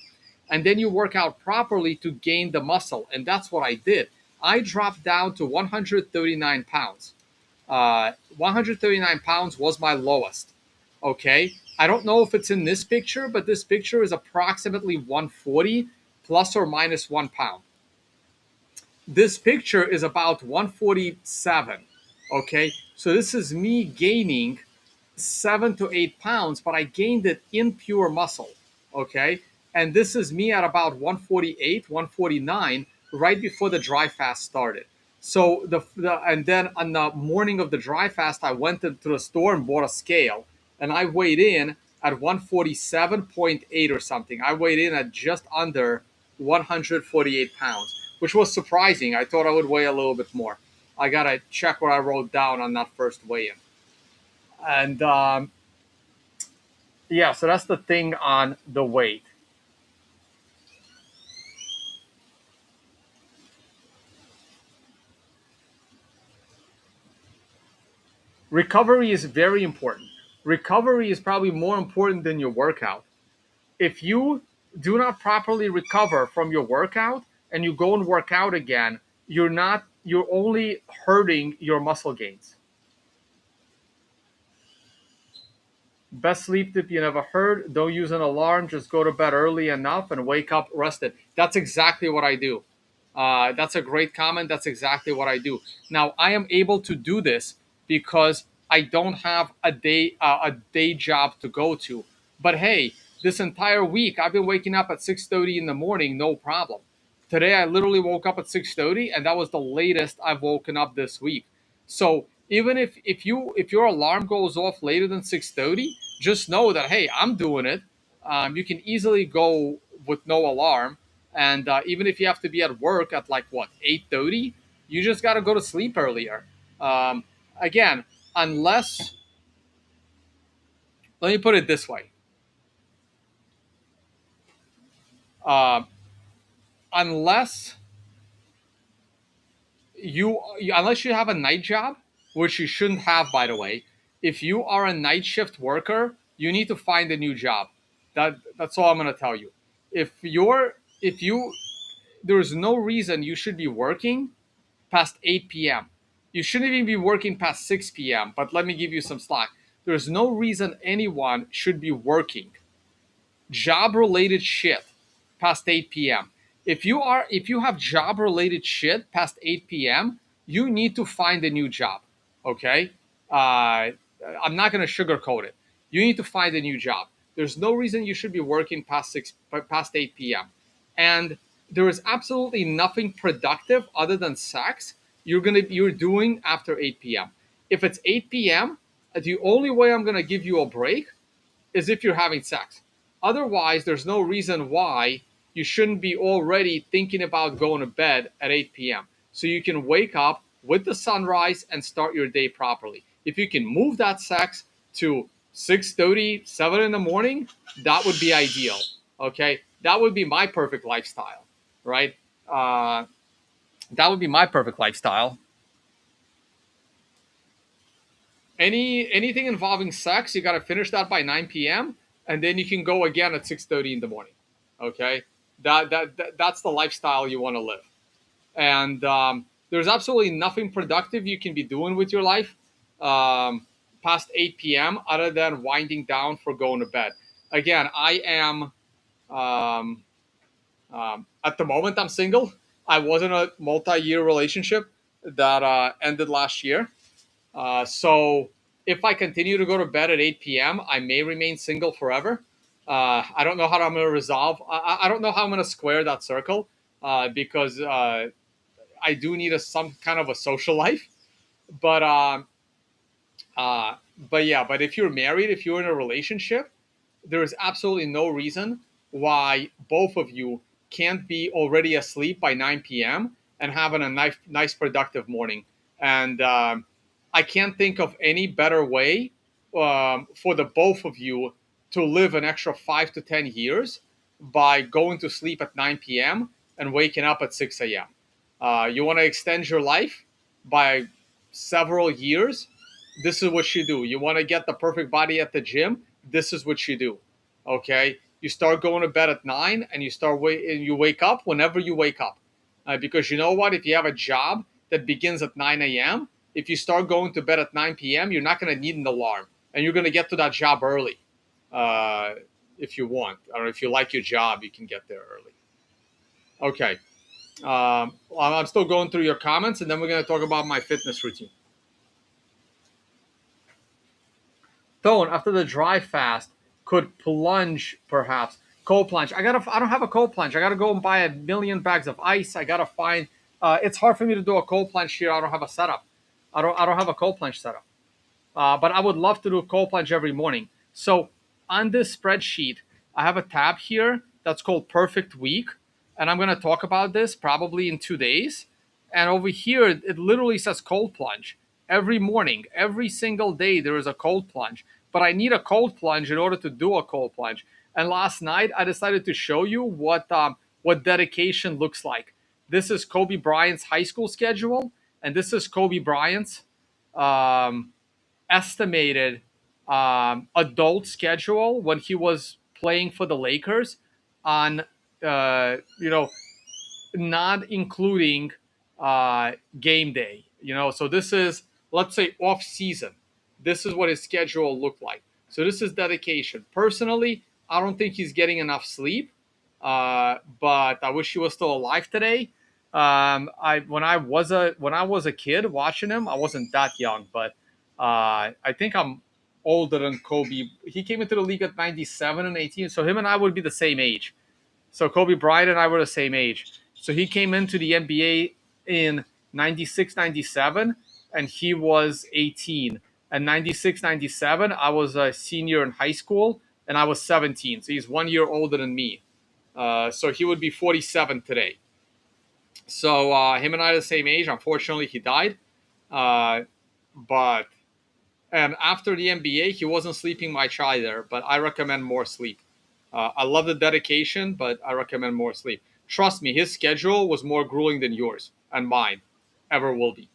And then you work out properly to gain the muscle. And that's what I did. I dropped down to 139 pounds. 139 pounds was my lowest. Okay. I don't know if it's in this picture, but this picture is approximately 140 plus or minus 1 pound. This picture is about 147. Okay. So this is me gaining 7 to 8 pounds, but I gained it in pure muscle. Okay. And this is me at about 148, 149, right before the dry fast started. So and then on the morning of the dry fast, I went to the store and bought a scale, and I weighed in at 147.8 or something. I weighed in at just under 148 pounds, which was surprising. I thought I would weigh a little bit more. I gotta check what I wrote down on that first weigh-in. And yeah, so that's the thing on the weight. Recovery is very important. Recovery is probably more important than your workout. If you do not properly recover from your workout and you go and work out again, you're only hurting your muscle gains. Best sleep tip you never heard: don't use an alarm, just go to bed early enough and wake up rested. That's exactly what I do. That's a great comment. That's exactly what I do. Now I am able to do this because I don't have a day job to go to. But hey, this entire week I've been waking up at 6:30 in the morning, no problem. Today I literally woke up at 6:30, and that was the latest I've woken up this week. So even if your alarm goes off later than 6:30, just know that hey, I'm doing it. You can easily go with no alarm, and even if you have to be at work at like what 8:30, you just got to go to sleep earlier. Um, Again, unless, let me put it this way, uh, unless unless you have a night job, which you shouldn't have, by the way. If you are a night shift worker, you need to find a new job. That's all I'm going to tell you. If you There's no reason you should be working past 8 p.m. You shouldn't even be working past 6 p.m. But let me give you some slack. There's no reason anyone should be working job related shit past 8 p.m. If you have job related shit past 8 p.m., you need to find a new job. Okay? I'm not going to sugarcoat it. You need to find a new job. There's no reason you should be working past 8 p.m. And there is absolutely nothing productive other than sex you're doing after 8 p.m. If it's 8 p.m., the only way I'm going to give you a break is if you're having sex. Otherwise, there's no reason why you shouldn't be already thinking about going to bed at 8 p.m. So you can wake up with the sunrise and start your day properly. If you can move that sex to 6:30, 7 in the morning, that would be ideal. Okay? That would be my perfect lifestyle, right? Uh, that would be my perfect lifestyle. Anything involving sex, you got to finish that by 9 p.m. and then you can go again at 6:30 in the morning. Okay, that's the lifestyle you want to live. And there's absolutely nothing productive you can be doing with your life past 8 p.m. other than winding down for going to bed. Again, I am at the moment I'm single. I was in a multi-year relationship that ended last year. So if I continue to go to bed at 8 p.m., I may remain single forever. I don't know how I'm going to resolve. I don't know how I'm going to square that circle because I do need some kind of a social life. But uh, but yeah, but if you're married, if you're in a relationship, there is absolutely no reason why both of you can't be already asleep by 9 p.m. and having a nice productive morning. And I can't think of any better way for the both of you to live an extra 5 to 10 years by going to sleep at 9 p.m. and waking up at 6 a.m. You want to extend your life by several years. This is what you do. You want to get the perfect body at the gym. This is what you do. Okay, you start going to bed at 9 and you wake up whenever you wake up, because you know what, if you have a job that begins at 9 a.m., if you start going to bed at 9 p.m., you're not going to need an alarm, and you're going to get to that job early. uh, if you want, or if you like your job, you can get there early. Okay. I'm still going through your comments, and then we're going to talk about my fitness routine. Tone, after the dry fast, could plunge perhaps. Cold plunge. I don't have a cold plunge. I gotta go and buy a million bags of ice. I gotta find. It's hard for me to do a cold plunge here. I don't have a setup. I don't have a cold plunge setup. But I would love to do a cold plunge every morning. So on this spreadsheet, I have a tab here that's called Perfect Week, and I'm going to talk about this probably in 2 days. And over here, it literally says cold plunge every morning, every single day. There is a cold plunge, but I need a cold plunge in order to do a cold plunge. And last night, I decided to show you what dedication looks like. This is Kobe Bryant's high school schedule, and this is Kobe Bryant's um, estimated adult schedule when he was playing for the Lakers on, you know, not including game day. So this is, let's say, off season. This is what his schedule looked like. So this is dedication. Personally, I don't think he's getting enough sleep, but I wish he was still alive today. I when I was a kid watching him, I wasn't that young, but I think I'm older than Kobe. He came into the league at 97 and 18, so him and I would be the same age. So Kobe Bryant and I were the same age. So he came into the NBA in 96, 97, and he was 18. And 96, 97, I was a senior in high school, and I was 17. So he's 1 year older than me. So he would be 47 today. So him and I are the same age. Unfortunately, he died. Uh, but and after the NBA, he wasn't sleeping much either. But I recommend more sleep. I love the dedication, but I recommend more sleep. Trust me, his schedule was more grueling than yours and mine ever will be.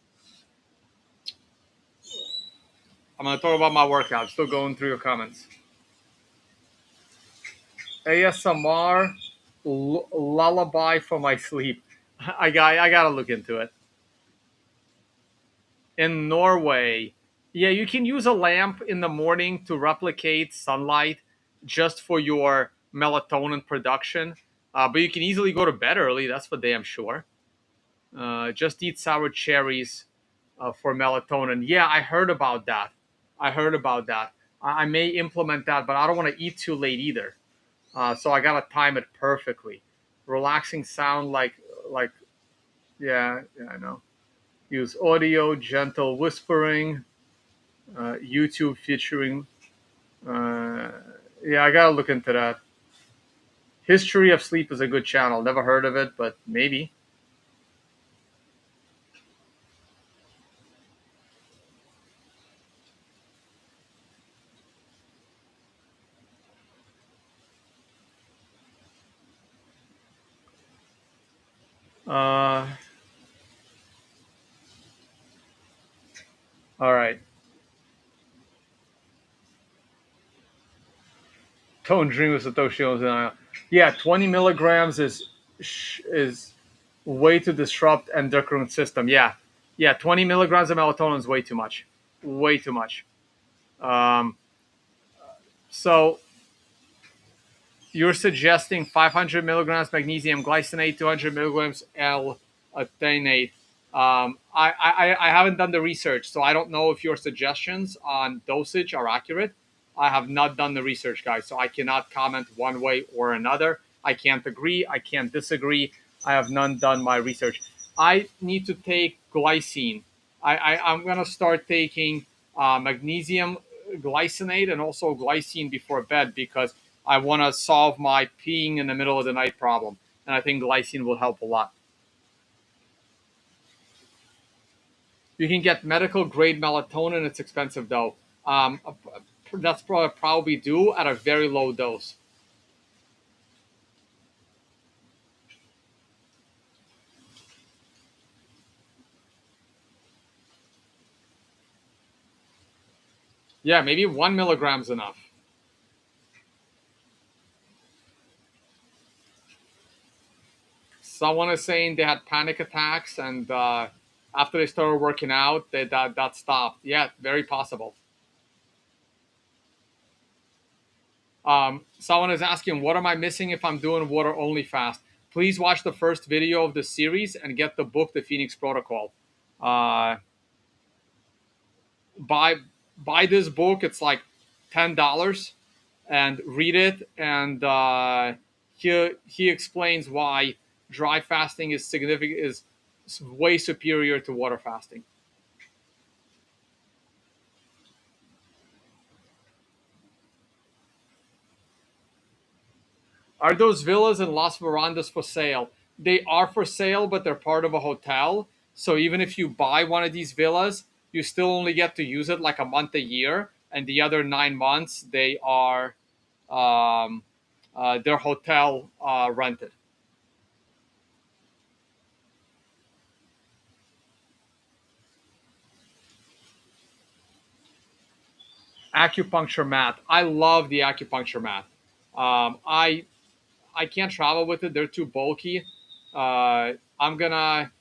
I'm going to talk about my workout. Still going through your comments. ASMR lullaby for my sleep. I got to look into it. In Norway, yeah, you can use a lamp in the morning to replicate sunlight just for your melatonin production. But you can easily go to bed early, that's for damn sure. Just eat sour cherries for melatonin. Yeah, I heard about that. I heard about that. I may implement that, but I don't want to eat too late either. So I gotta time it perfectly. Relaxing sound like yeah, I know. Use audio, gentle whispering. YouTube featuring. Uh, yeah, I gotta look into that. History of Sleep is a good channel. Never heard of it, but maybe. Uh, all right. Don't dream of Satoshi Onzai. Yeah, 20 milligrams is way to disrupt endocrine system. Yeah, 20 milligrams of melatonin is way too much. Way too much. Um, so you're suggesting 500 milligrams magnesium glycinate, 200 milligrams attenuate. I haven't done the research, so I don't know if your suggestions on dosage are accurate. I have not done the research, guys, so I cannot comment one way or another. I can't agree. I can't disagree. I have none done my research. I need to take glycine. I'm going to start taking magnesium glycinate and also glycine before bed because I want to solve my peeing in the middle of the night problem. And I think glycine will help a lot. You can get medical grade melatonin. It's expensive though. That's probably due at a very low dose. Yeah, maybe 1 milligram is enough. Someone is saying they had panic attacks, and after they started working out, that stopped. Yeah, very possible. Someone is asking, what am I missing if I'm doing water only fast? Please watch the first video of the series and get the book, The Phoenix Protocol. Uh, buy buy this book. It's like $10 and read it. And he explains why dry fasting is significant is way superior to water fasting. Are those villas in Las Verandas for sale? They are for sale, but they're part of a hotel. So even if you buy one of these villas, you still only get to use it like a month a year, and the other 9 months they are um, they're hotel rented. Acupuncture mat. I love the acupuncture mat. I can't travel with it. They're too bulky. I'm gonna.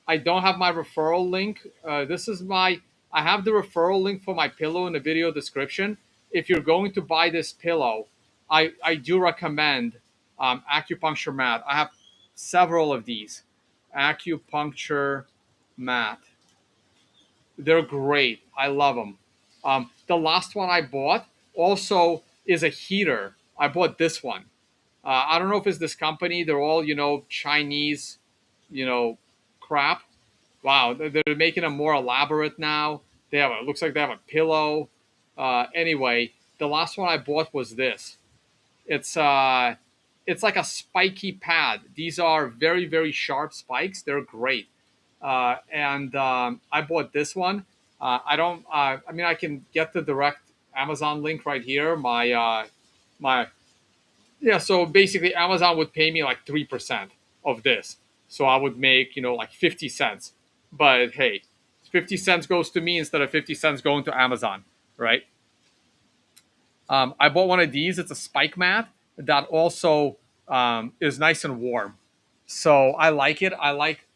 I don't have my referral link. This is my. I have the referral link for my pillow in the video description. If you're going to buy this pillow, I do recommend acupuncture mat. I have several of these acupuncture mat. They're great. I love them. The last one I bought also is a heater. I bought this one. I don't know if it's this company. They're all Chinese, you know, crap. Wow, they're making them more elaborate now. They have it looks like they have a pillow. Anyway, the last one I bought was this. It's uh, it's like a spiky pad. These are very very sharp spikes. They're great. And I bought this one. I don't. I mean, I can get the direct Amazon link right here. My Yeah. So basically, Amazon would pay me like 3% of this. So I would make like 50 cents. But hey, 50 cents goes to me instead of 50 cents going to Amazon, right? I bought one of these. It's a spike mat that also is nice and warm. So I like it. I like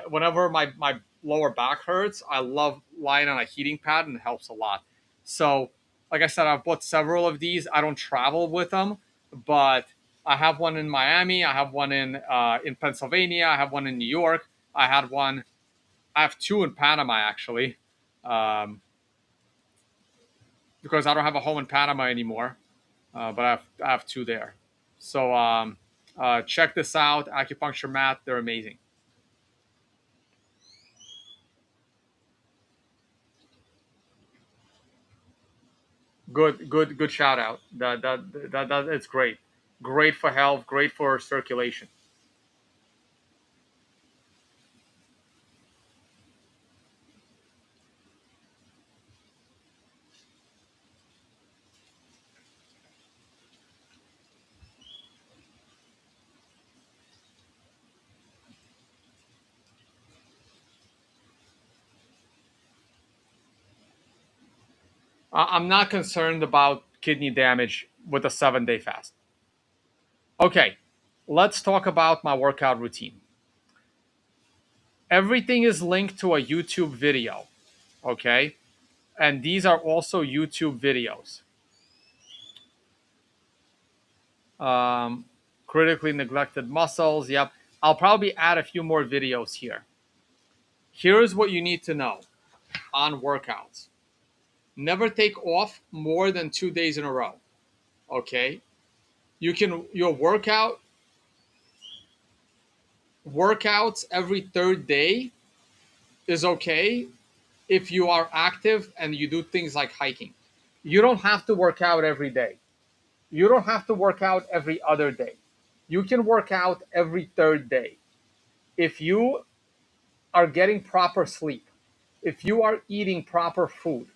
whenever my lower back hurts, I love lying on a heating pad and it helps a lot. So, like I said, I've bought several of these. I don't travel with them, but I have one in Miami. I have one in Pennsylvania. I have one in New York. I had one. I have two in Panama actually, um, because I don't have a home in Panama anymore. But I have two there. So check this out, acupuncture mat. They're amazing. Good shout out. That it's great. Great for health. Great for circulation. I'm not concerned about kidney damage with a 7 day fast. Okay, let's talk about my workout routine. Everything is linked to a YouTube video. Okay, and these are also YouTube videos. Um, Critically neglected muscles. Yep. I'll probably add a few more videos here. Here's what you need to know on workouts. Never take off more than 2 days in a row. Okay? Your workouts every third day is okay if you are active and you do things like hiking. You don't have to work out every day. You don't have to work out every other day. You can work out every third day. If you are getting proper sleep, if you are eating proper food,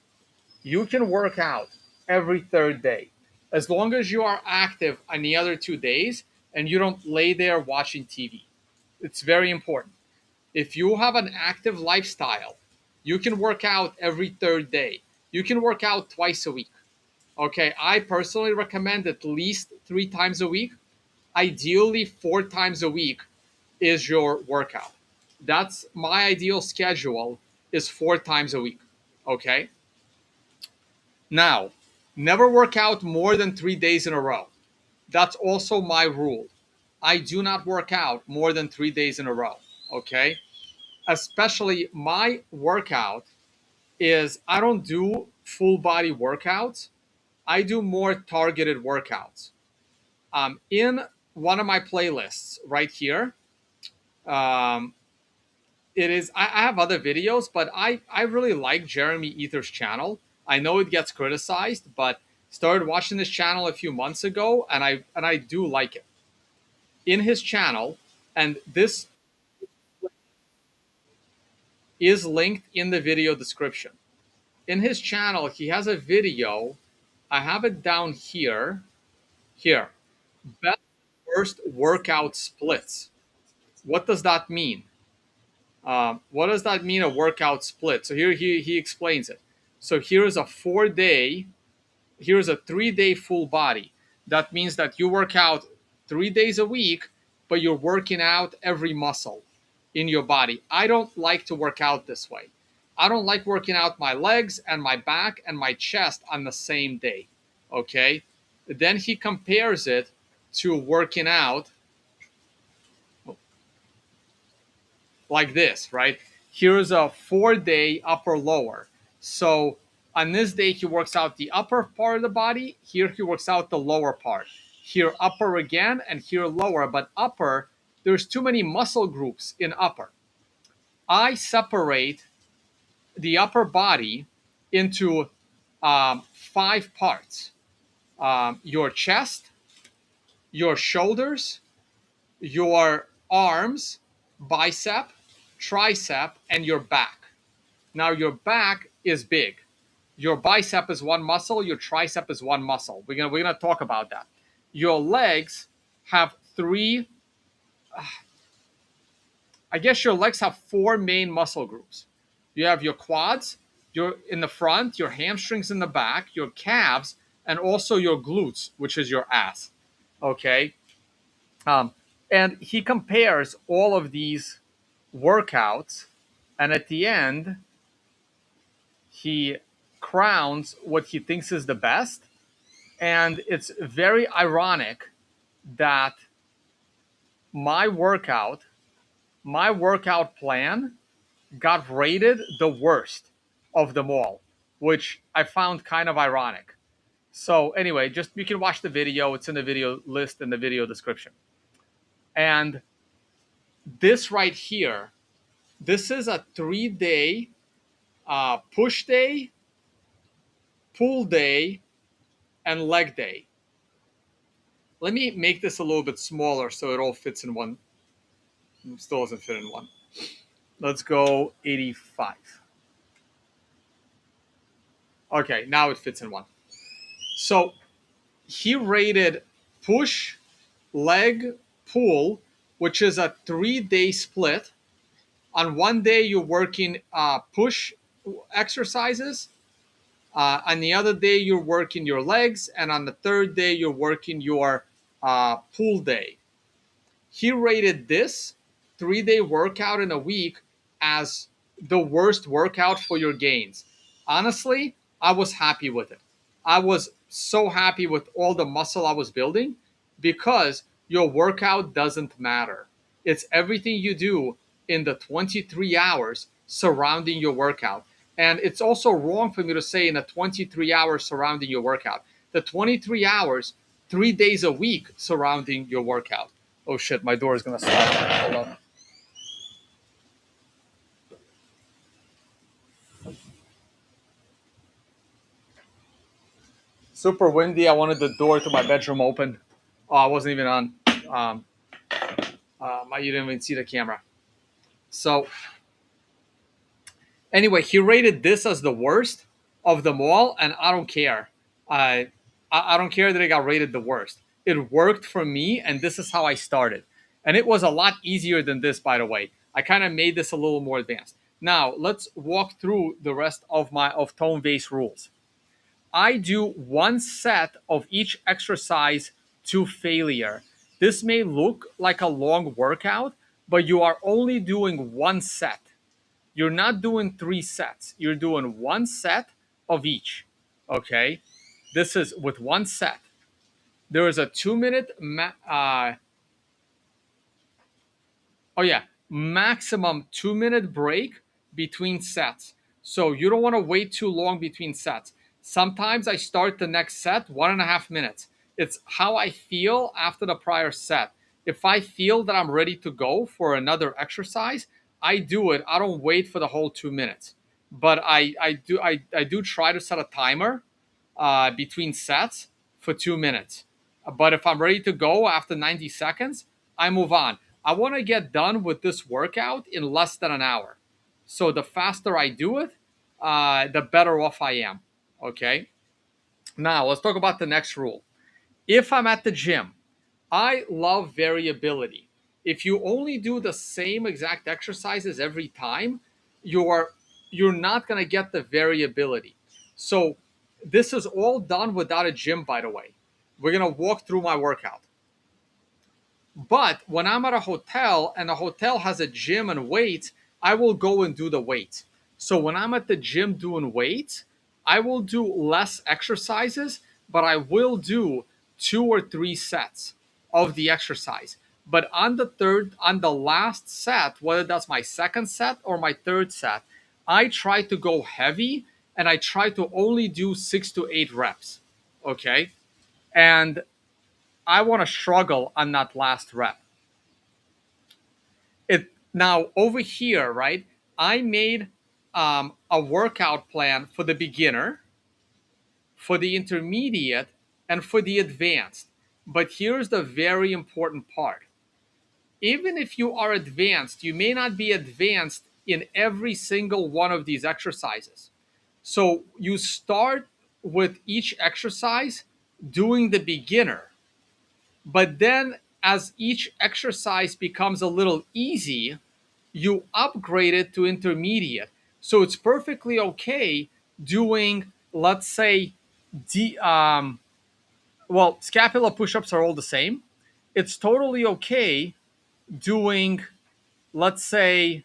you can work out every third day. As long as you are active on the other 2 days and you don't lay there watching TV. It's very important. If you have an active lifestyle, you can work out every third day. You can work out twice a week. Okay, I personally recommend at least 3 times a week. Ideally, 4 times a week is your workout. That's my ideal schedule is 4 times a week. Okay. Now, never work out more than 3 days in a row. That's also my rule. I do not work out more than 3 days in a row. Okay. Especially my workout is I don't do full body workouts. I do more targeted workouts. In one of my playlists right here, um, it is I have other videos, but I really like Jeremy Ether's channel. I know it gets criticized, but started watching this channel a few months ago, and I do like it. In his channel, and this is linked in the video description. In his channel, he has a video. I have it down here. Here, best first workout splits. What does that mean? What does that mean, a workout split? So here he explains it. So here's a 4 day, here's a 3 day full body. That means that you work out 3 days a week, but you're working out every muscle in your body. I don't like to work out this way. I don't like working out my legs and my back and my chest on the same day. Okay? Then he compares it to working out like this, right? Here's a 4 day upper lower. So on this day, he works out the upper part of the body. Here, he works out the lower part. Here, upper again, and here, lower. But upper, there's too many muscle groups in upper. I separate the upper body into 5 parts: your chest, your shoulders, your arms, bicep, tricep, and your back. Now, your back is big. Your bicep is one muscle. Your tricep is one muscle. We're gonna talk about that. Your legs have three. I guess your legs have 4 main muscle groups. You have your quads, your in the front, your hamstrings in the back, your calves, and also your glutes, which is your ass. Okay. Um, and he compares all of these workouts, and at the end, he crowns what he thinks is the best. And it's very ironic that my workout, my workout plan got rated the worst of them all, which I found kind of ironic. So anyway, just you can watch the video. It's in the video list in the video description. And this right here, this is a 3 day push day, pull day, and leg day. Let me make this a little bit smaller so it all fits in one. It still doesn't fit in one. Let's go 85. Okay, now it fits in one. So he rated push, leg, pull, which is a 3 day split. On one day, you're working push exercises. On the other day, you're working your legs. And on the third day, you're working your pull day. He rated this 3 day workout in a week as the worst workout for your gains. Honestly, I was happy with it. I was so happy with all the muscle I was building because your workout doesn't matter. It's everything you do in the 23 hours surrounding your workout. And it's also wrong for me to say in the 23 hours surrounding your workout. The 23 hours, 3 days a week surrounding your workout. Oh shit, my door is going to stop. Hold on. Super windy. I wanted the door to my bedroom open. Oh, I wasn't even on. Um, you didn't even see the camera. So anyway, he rated this as the worst of them all, and I don't care. I don't care that it got rated the worst. It worked for me, and this is how I started. And it was a lot easier than this, by the way. I kind of made this a little more advanced. Now let's walk through the rest of my tone base rules. I do one set of each exercise to failure. This may look like a long workout, but you are only doing one set. You're not doing three sets. You're doing one set of each. Okay? This is with one set. There is a 2 minute oh yeah, maximum 2 minute break between sets. So you don't want to wait too long between sets. Sometimes I start the next set 1.5 minutes. It's how I feel after the prior set. If I feel that I'm ready to go for another exercise, I do it. I don't wait for the whole 2 minutes. But I do try to set a timer between sets for 2 minutes. But if I'm ready to go after 90 seconds, I move on. I want to get done with this workout in less than an hour. So the faster I do it, the better off I am. Okay. Now let's talk about the next rule. If I'm at the gym, I love variability. If you only do the same exact exercises every time, you're you're not going to get the variability. So this is all done without a gym, by the way. We're going to walk through my workout. But when I'm at a hotel and the hotel has a gym and weights, I will go and do the weights. So when I'm at the gym doing weights, I will do less exercises, but I will do 2 or 3 sets of the exercise. But on the last set, whether that's my second set or my third set, I try to go heavy and I try to only do 6 to 8 reps. Okay. And I want to struggle on that last rep. It now over here, right? I made a workout plan for the beginner, for the intermediate, and for the advanced. But here's the very important part. Even if you are advanced, you may not be advanced in every single one of these exercises. So you start with each exercise doing the beginner. But then as each exercise becomes a little easy, you upgrade it to intermediate. So it's perfectly okay doing, let's say, scapula push-ups are all the same. It's totally okay doing, let's say,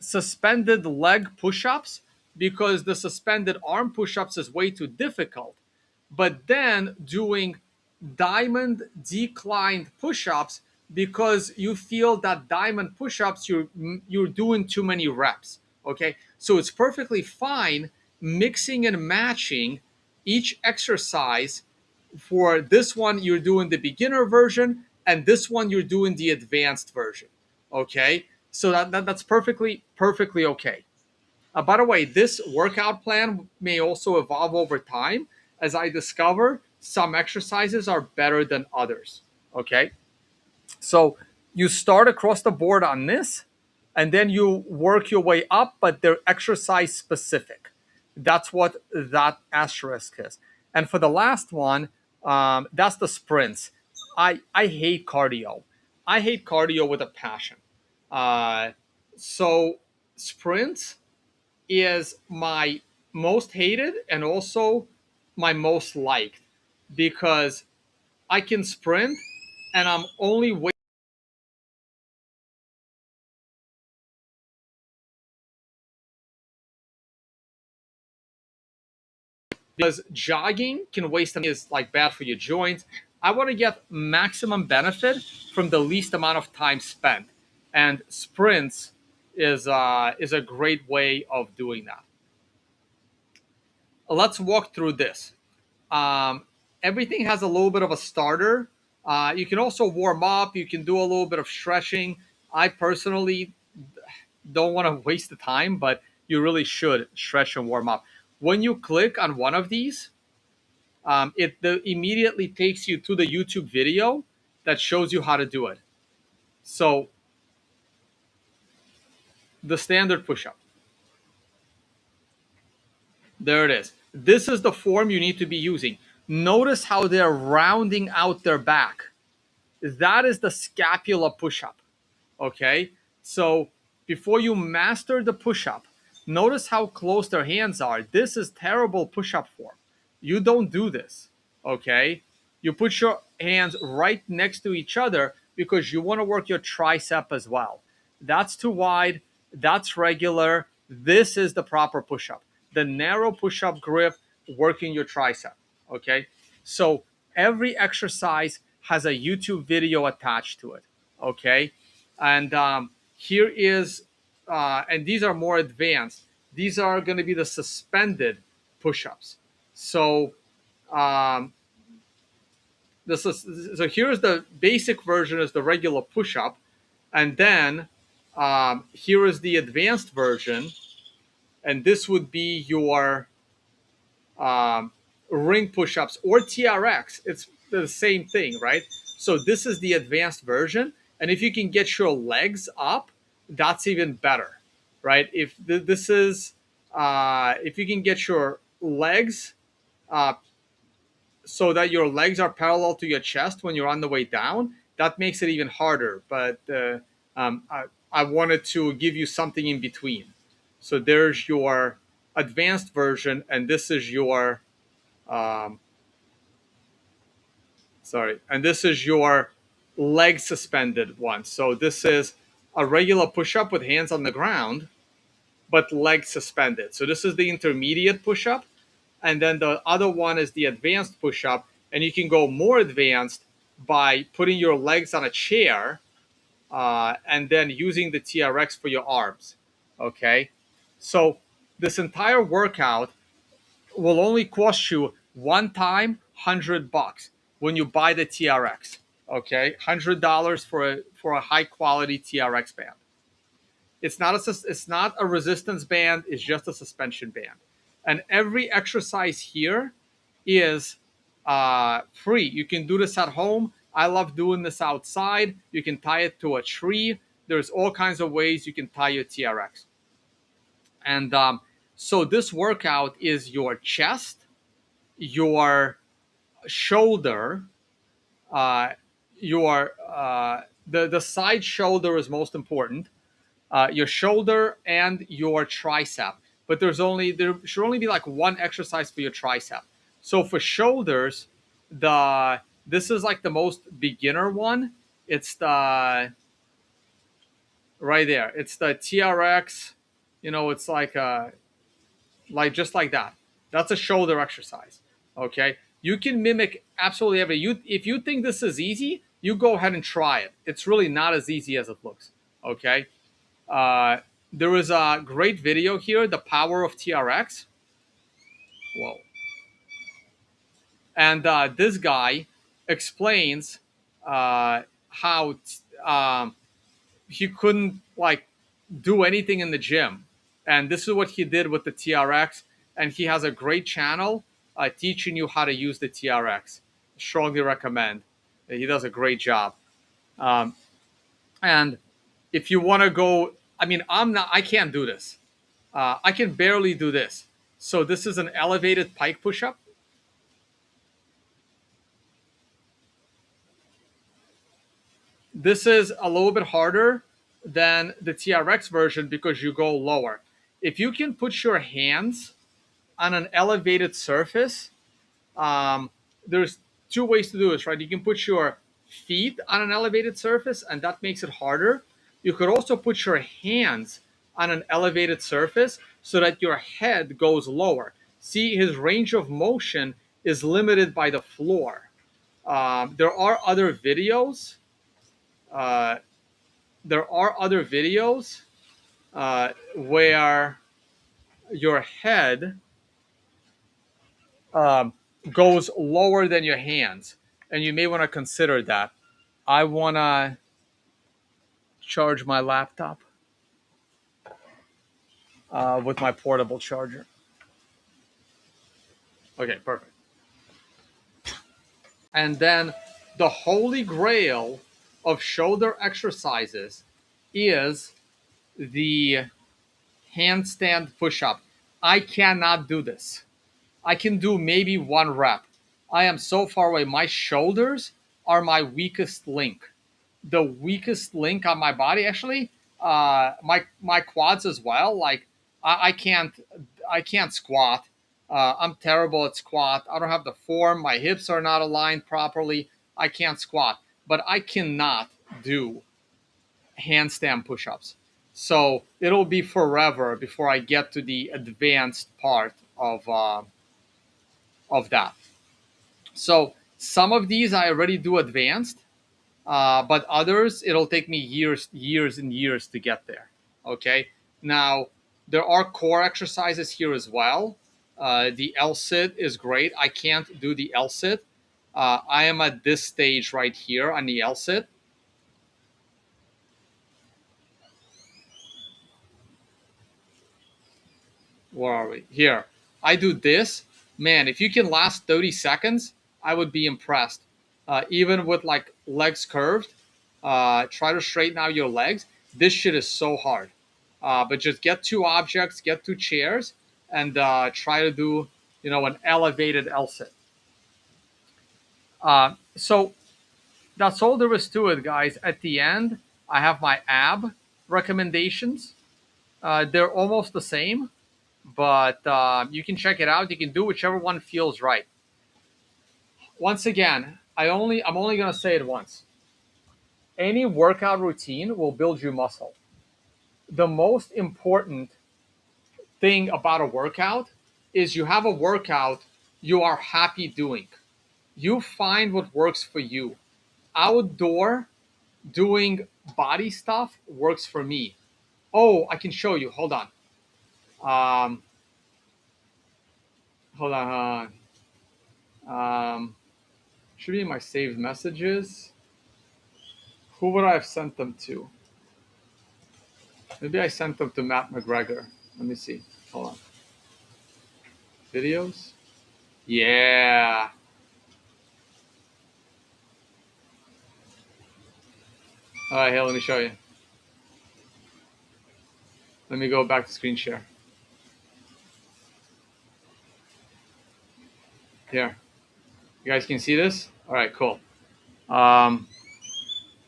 suspended leg push-ups because the suspended arm push-ups is way too difficult. But then doing diamond declined push-ups because you feel that diamond push-ups you're doing too many reps. Okay, so it's perfectly fine mixing and matching each exercise. For this one you're doing the beginner version and this one you're doing the advanced version. Okay, so that's perfectly okay. By the way, this workout plan may also evolve over time as I discover some exercises are better than others. Okay. So you start across the board on this and then you work your way up, but they're exercise specific. That's what that asterisk is. And for the last one, that's the sprints. I hate cardio. I hate cardio with a passion. Uh, so sprints is my most hated and also my most liked because I can sprint and I'm only waiting because jogging can waste is like bad for your joints. I want to get maximum benefit from the least amount of time spent, and sprints is a great way of doing that. Let's walk through this. Um, Everything has a little bit of a starter. You can also warm up. You can do a little bit of stretching. I personally don't want to waste the time, but you really should stretch and warm up. When you click on one of these, immediately takes you to the YouTube video that shows you how to do it. So the standard push-up. There it is. This is the form you need to be using. Notice how they're rounding out their back. That is the scapula push-up. Okay? So before you master the push-up, notice how close their hands are. This is terrible push-up form. You don't do this. Okay? You put your hands right next to each other because you want to work your tricep as well. That's too wide. That's regular. This is the proper push-up. The narrow push-up grip working your tricep. Okay? So every exercise has a YouTube video attached to it. Okay? And here is, and these are more advanced. These are going to be the suspended push-ups. So um, so here's the basic version is the regular push-up, and then here is the advanced version, and this would be your um, ring push-ups or TRX. It's the same thing, right? So this is the advanced version, and if you can get your legs up, that's even better, right? If this is if you can get your legs uh, so that your legs are parallel to your chest when you're on the way down, that makes it even harder. But I wanted to give you something in between. So there's your advanced version, and this is your um, and this is your leg suspended one. So this is a regular push-up with hands on the ground, but legs suspended. So this is the intermediate push-up, and then the other one is the advanced push-up, and you can go more advanced by putting your legs on a chair and then using the TRX for your arms. Okay, so this entire workout will only cost you one time $100 when you buy the TRX. Okay, $100 for a high quality TRX band. It's not a resistance band. It's just a suspension band, and every exercise here is free. You can do this at home. I love doing this outside. You can tie it to a tree. There's all kinds of ways you can tie your TRX. And so this workout is your chest, your shoulder, uh, your the side shoulder is most important. Your shoulder and your tricep. But there should only be like one exercise for your tricep. So for shoulders, this is like the most beginner one. It's the right there. It's the TRX. You know, it's like just like that. That's a shoulder exercise. Okay, you can mimic absolutely every. If you think this is easy, you go ahead and try it. It's really not as easy as it looks. Okay. Uh, there is a great video here, The Power of TRX. Whoa. And this guy explains how he couldn't like do anything in the gym. And this is what he did with the TRX. And he has a great channel teaching you how to use the TRX. Strongly recommend. He does a great job. Um, and if you want to go, I can't do this. I can barely do this. So this is an elevated pike push-up. This is a little bit harder than the TRX version because you go lower. If you can put your hands on an elevated surface, there's two ways to do this, right? You can put your feet on an elevated surface, and that makes it harder. You could also put your hands on an elevated surface so that your head goes lower. See, his range of motion is limited by the floor. There are other videos. Uh, there are other videos where your head um, goes lower than your hands, and you may want to consider that. I want to charge my laptop with my portable charger. Okay, perfect. And then the holy grail of shoulder exercises is the handstand push-up. I cannot do this. I can do maybe one rep. I am so far away. My shoulders are my weakest link. The weakest link on my body, actually. My quads as well. Like I can't squat. I'm terrible at squat. I don't have the form. My hips are not aligned properly. I can't squat, but I cannot do handstand push-ups. So it'll be forever before I get to the advanced part of that. So some of these I already do advanced, but others it'll take me years and years to get there. Okay. Now there are core exercises here as well. The L-sit is great. I can't do the L-sit. I am at this stage right here on the L-sit. Where are we? Here. I do this. Man, if you can last 30 seconds, I would be impressed. Even with like legs curved, try to straighten out your legs. This shit is so hard. But just get two objects, get two chairs, and try to do, an elevated L-sit. So that's all there is to it, guys. At the end, I have my ab recommendations. They're almost the same, but you can check it out. You can do whichever one feels right. Once again, I'm only gonna say it once. Any workout routine will build you muscle. The most important thing about a workout is you have a workout you are happy doing. You find what works for you. Outdoor doing body stuff works for me. Oh, I can show you. Hold on. Um, hold on. Should be in my saved messages. Who would I have sent them to? Maybe I sent them to Matt McGregor. Let me see. Hold on. Videos? Yeah. All right, here, let me show you. Let me go back to screen share. Here. You guys can see this? All right, cool.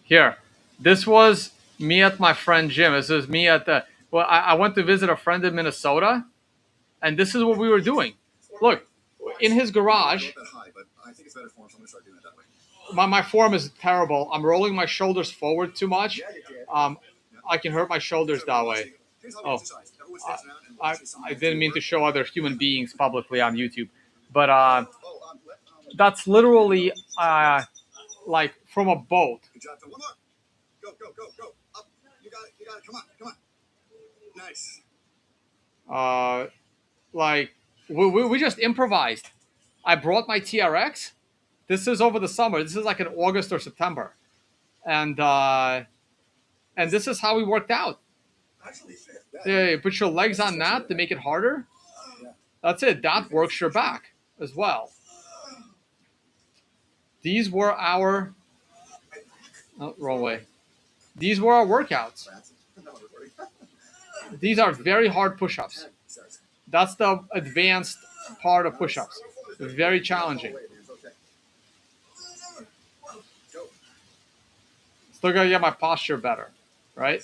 Here. This was me at my friend Jim. This is me at the. Well, I went to visit a friend in Minnesota, and this is what we were doing. Look, in his garage. My form is terrible. I'm rolling my shoulders forward too much. I can hurt my shoulders that way. Oh, I didn't mean to show other human beings publicly on YouTube, but that's literally like from a boat. Come on. Nice. Like we just improvised. I brought my TRX. This is over the summer. This is like in August or September, and this is how we worked out. Yeah, you put your legs on that to make it harder. That's it. That works your back as well. These were our wrong way. These were our workouts. These are very hard push-ups. That's the advanced part of push-ups. Very challenging. Still gotta get my posture better, right?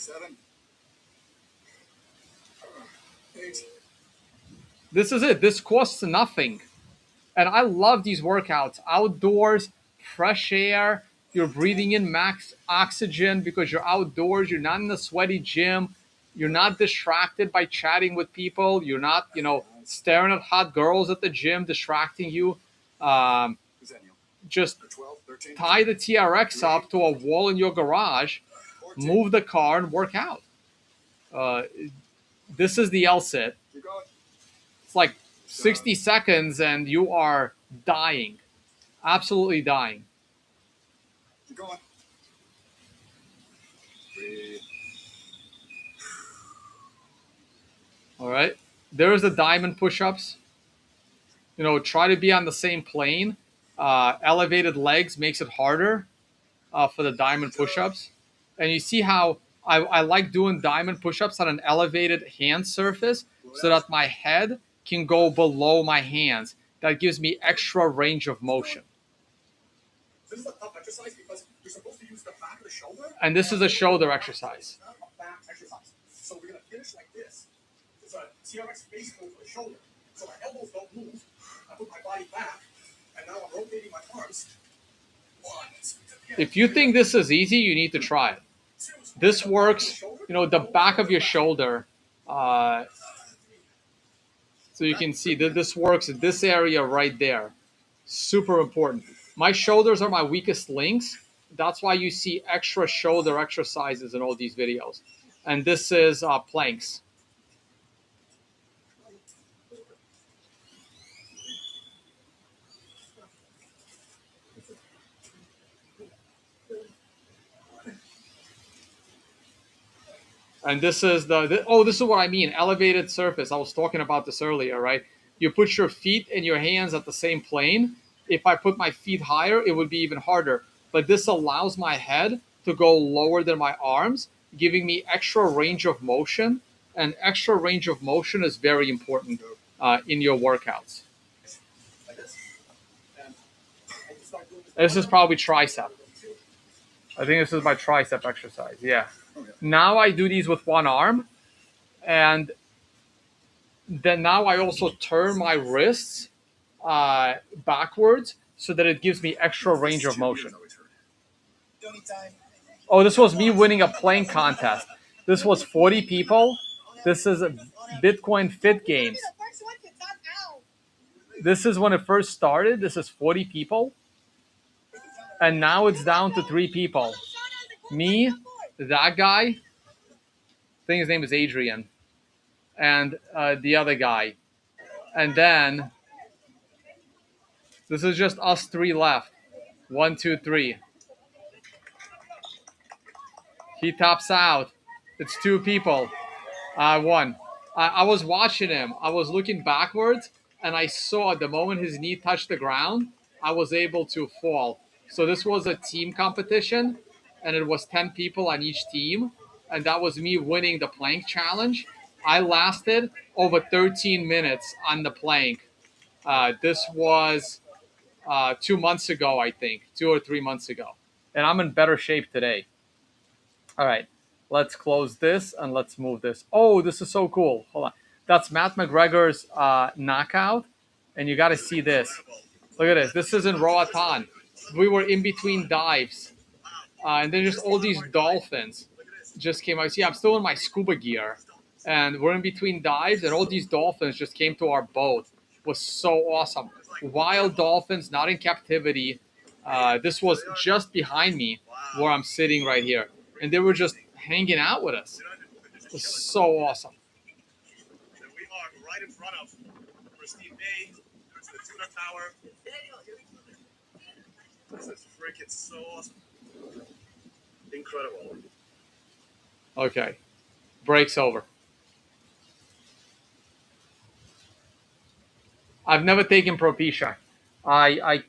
This is it. This costs nothing. And I love these workouts. Outdoors, fresh air, you're breathing in max oxygen because you're outdoors, you're not in a sweaty gym, you're not distracted by chatting with people, you're not, staring at hot girls at the gym, distracting you. just tie the TRX up to a wall in your garage, move the car, and work out. This is the L sit. It's like 60 seconds and you are dying. Absolutely dying. Keep going. Breathe. All right. There's the diamond push-ups. You know, try to be on the same plane. Elevated legs makes it harder for the diamond push-ups. And you see how I like doing diamond push-ups on an elevated hand surface so that my head can go below my hands. That gives me extra range of motion. This is a tough exercise because you're supposed to use the back of the shoulder. And this is a shoulder exercise. Not a back exercise. So we're going to finish like this. It's a TRX base move for the shoulder. So my elbows don't move. I put my body back. And now I'm rotating my arms. If you think this is easy, you need to try it. This works, you know, the back of your shoulder. So you can see that this works in this area right there. Super important. My shoulders are my weakest links. That's why you see extra shoulder exercises in all these videos. And this is planks. And this is this is what I mean, elevated surface. I was talking about this earlier, right? You put your feet and your hands at the same plane. If I put my feet higher, it would be even harder. But this allows my head to go lower than my arms, giving me extra range of motion. And extra range of motion is very important in your workouts. This is probably tricep. I think this is my tricep exercise, yeah. Now I do these with one arm, and then now I also turn my wrists backwards so that it gives me extra range of motion. Oh, this was me winning a plank contest. This was 40 people. This is a Bitcoin Fit Games. This is when it first started. This is 40 people. And now it's down to 3 people. Me, that guy, I think his name is Adrian, and the other guy. And then this is just us 3 left. 1, 2, 3. He taps out. It's 2 people. I won. I was watching him. I was looking backwards, and I saw the moment his knee touched the ground, I was able to fall. So this was a team competition, and it was 10 people on each team, and that was me winning the plank challenge. I lasted over 13 minutes on the plank. This was 2 months ago, I think, 2 or 3 months ago. And I'm in better shape today. All right, let's close this and let's move this. Oh, this is so cool. Hold on. That's Matt McGregor's knockout. And you got to see this. Look at this. This is in Roatan. We were in between dives. And then just all these dolphins just came out. See, I'm still in my scuba gear. And we're in between dives, and all these dolphins just came to our boat. It was so awesome. Wild dolphins, not in captivity. This was just behind me where I'm sitting right here. And they were just hanging out with us. It was so awesome. We are right in front of Pristine Bay. There's the tuna tower. This is freaking so awesome. Incredible. Okay. Break's over. I've never taken Propecia. I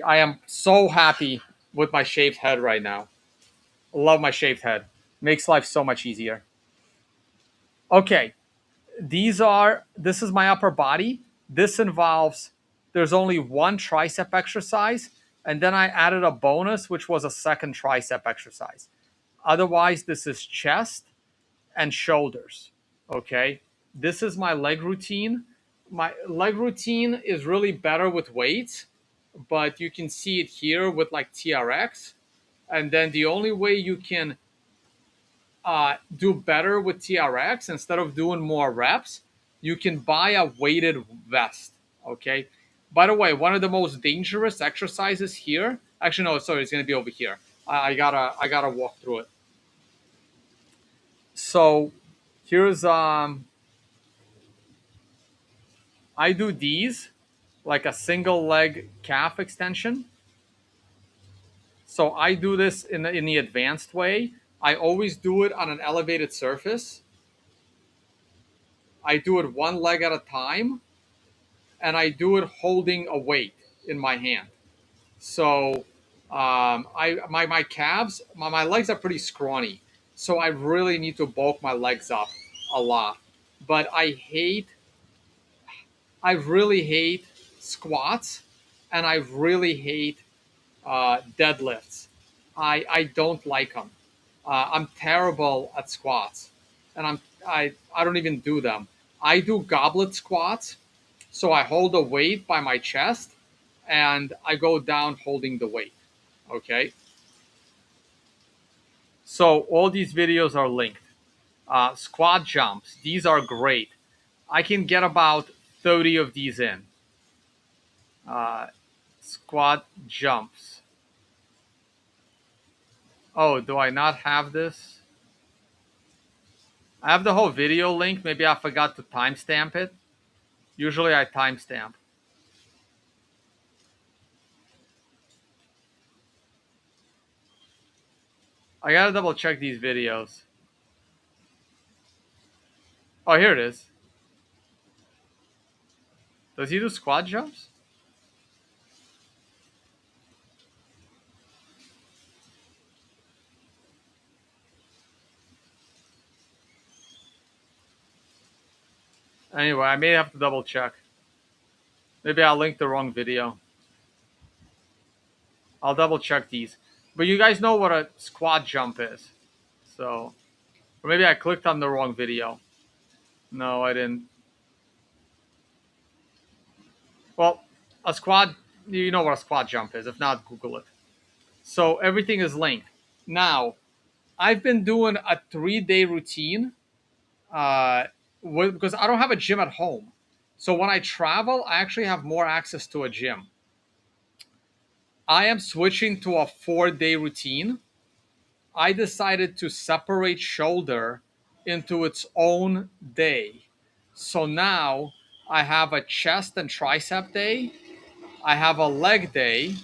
am so happy with my shaved head right now. I love my shaved head. Makes life so much easier. Okay. This is my upper body. This involves, there's only one tricep exercise, and then I added a bonus, which was a second tricep exercise. Otherwise, this is chest and shoulders. Okay. This is my leg routine. My leg routine is really better with weights, but you can see it here with like TRX. And then the only way you can do better with TRX, instead of doing more reps, you can buy a weighted vest. Okay. By the way, one of the most dangerous exercises here. Actually, no, sorry, it's gonna be over here. I gotta walk through it. So here's I do these like a single leg calf extension. So I do this in the advanced way. I always do it on an elevated surface. I do it one leg at a time, and I do it holding a weight in my hand. So my calves, my legs are pretty scrawny, so I really need to bulk my legs up a lot. But I really hate squats, and I really hate deadlifts. I don't like them. I'm terrible at squats, and I don't even do them. I do goblet squats, so I hold a weight by my chest, and I go down holding the weight. Okay, so all these videos are linked. Squat jumps, these are great. I can get about 30 of these in. Uh, Squat jumps. Oh, do I not have this? I have the whole video link. Maybe I forgot to timestamp it. Usually I timestamp. I gotta double check these videos. Oh, here it is. Does he do squat jumps? Anyway, I may have to double check. Maybe I'll link the wrong video. I'll double check these. But you guys know what a squat jump is. So, or maybe I clicked on the wrong video. No, I didn't. Well, a squat, you know what a squat jump is. If not, Google it. So everything is linked. Now, I've been doing a 3-day routine uh, because I don't have a gym at home. So when I travel, I actually have more access to a gym. I am switching to a 4-day routine. I decided to separate shoulder into its own day. So now I have a chest and tricep day. I have a leg day.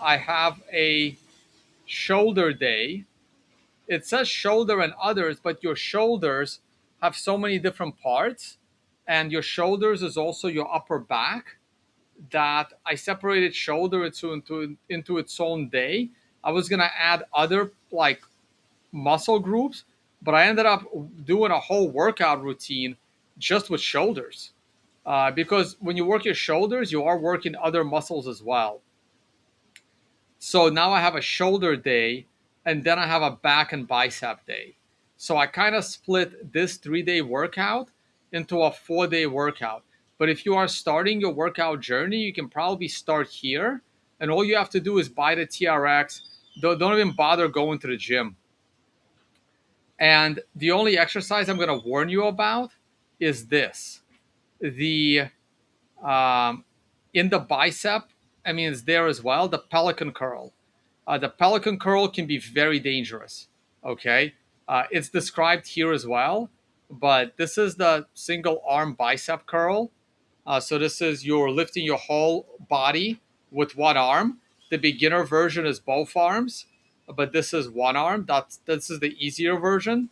I have a shoulder day. It says shoulder and others, but your shoulders have so many different parts, and your shoulders is also your upper back, that I separated shoulder into its own day. I was gonna add other like muscle groups, but I ended up doing a whole workout routine just with shoulders. Because when you work your shoulders, you are working other muscles as well. So now I have a shoulder day, and then I have a back and bicep day. So I kind of split this 3-day workout into a 4-day workout. But if you are starting your workout journey, you can probably start here. And all you have to do is buy the TRX. Don't even bother going to the gym. And the only exercise I'm going to warn you about is this. The in the bicep, I mean, it's there as well, the pelican curl. The pelican curl can be very dangerous. Okay. It's described here as well, but this is the single arm bicep curl. So this is you're lifting your whole body with one arm. The beginner version is both arms, but this is one arm. This is the easier version,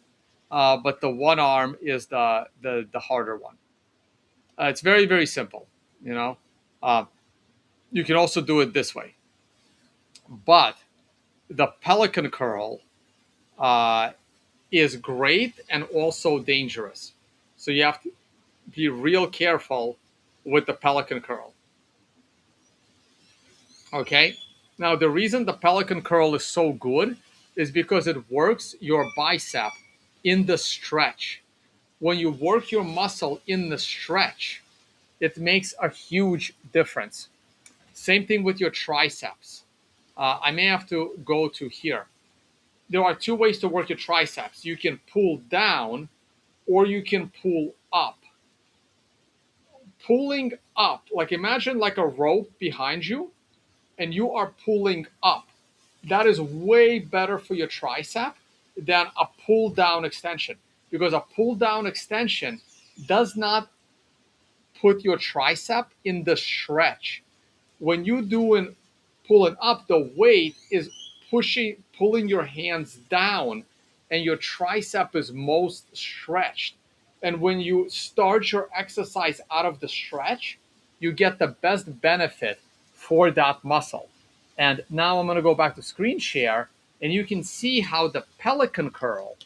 but the one arm is the harder one. It's very very simple. You know, uh, you can also do it this way, but the pelican curl uh, is great and also dangerous. So you have to be real careful with the pelican curl. Okay. Now, the reason the pelican curl is so good is because it works your bicep in the stretch. When you work your muscle in the stretch, it makes a huge difference. Same thing with your triceps. I may have to go to here. There are two ways to work your triceps. You can pull down or you can pull up. Pulling up. Like imagine like a rope behind you and you are pulling up. That is way better for your tricep than a pull down extension, because a pull down extension does not put your tricep in the stretch. When you doing pulling up, the weight is pulling your hands down, and your tricep is most stretched. And when you start your exercise out of the stretch, you get the best benefit for that muscle. And now I'm going to go back to screen share, and you can see how the pelican curl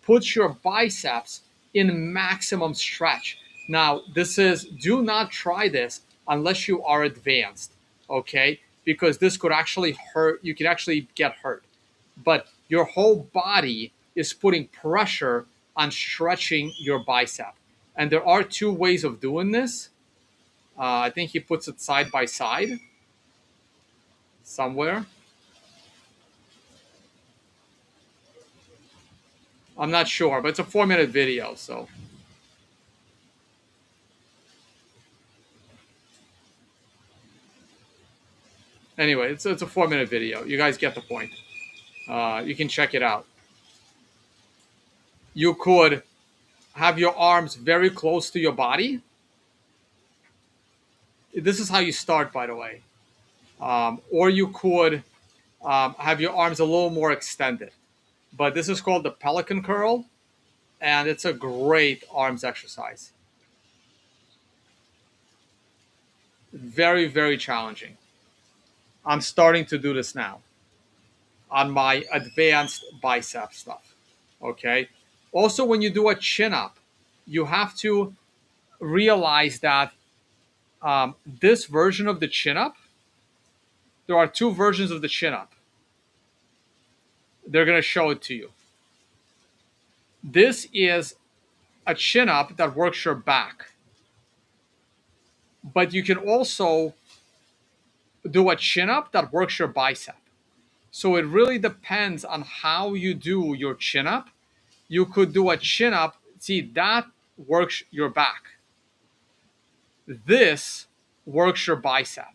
puts your biceps in maximum stretch. Now, this is, do not try this unless you are advanced, okay? Because this could actually hurt, you can actually get hurt. But your whole body is putting pressure on stretching your bicep. And there are two ways of doing this. I think he puts it side by side somewhere. I'm not sure, but it's a 4-minute video, so. Anyway, it's a 4-minute video. You guys get the point. You can check it out. You could have your arms very close to your body. This is how you start, by the way. Or you could have your arms a little more extended. But this is called the pelican curl, and it's a great arms exercise. Very, very challenging. I'm starting to do this now on my advanced bicep stuff. Okay. Also, when you do a chin up, you have to realize that this version of the chin up, there are two versions of the chin up. They're going to show it to you. This is a chin up that works your back. But you can also do a chin up that works your bicep. So it really depends on how you do your chin up. You could do a chin up. See, that works your back. This works your bicep.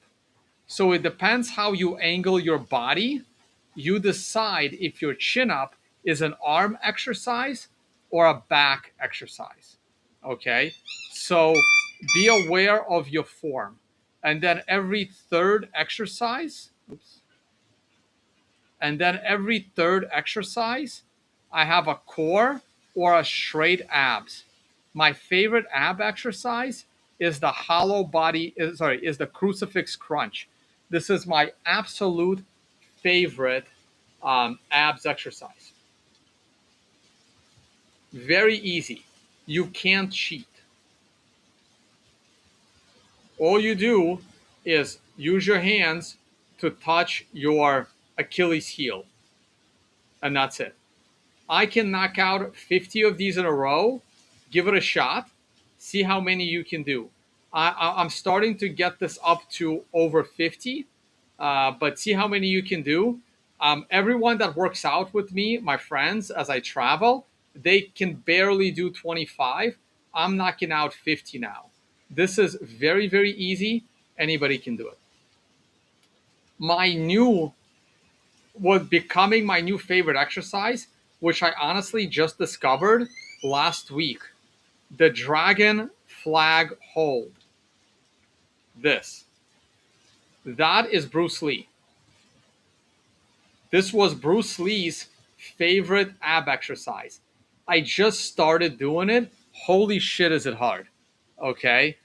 So it depends how you angle your body. You decide if your chin up is an arm exercise or a back exercise. Okay? So be aware of your form. And then every third exercise, I have a core or a straight abs. My favorite ab exercise is the is the crucifix crunch. This is my absolute favorite abs exercise. Very easy. You can't cheat. All you do is use your hands to touch your Achilles heel. And that's it. I can knock out 50 of these in a row. Give it a shot. See how many you can do. I'm starting to get this up to over 50, but see how many you can do. Everyone that works out with me, my friends, as I travel, they can barely do 25. I'm knocking out 50 now. This is very, very easy. Anybody can do it. Becoming my new favorite exercise, which I honestly just discovered last week, the dragon flag hold. That is Bruce Lee. This was Bruce Lee's favorite ab exercise. I just started doing it. Holy shit, is it hard. Okay.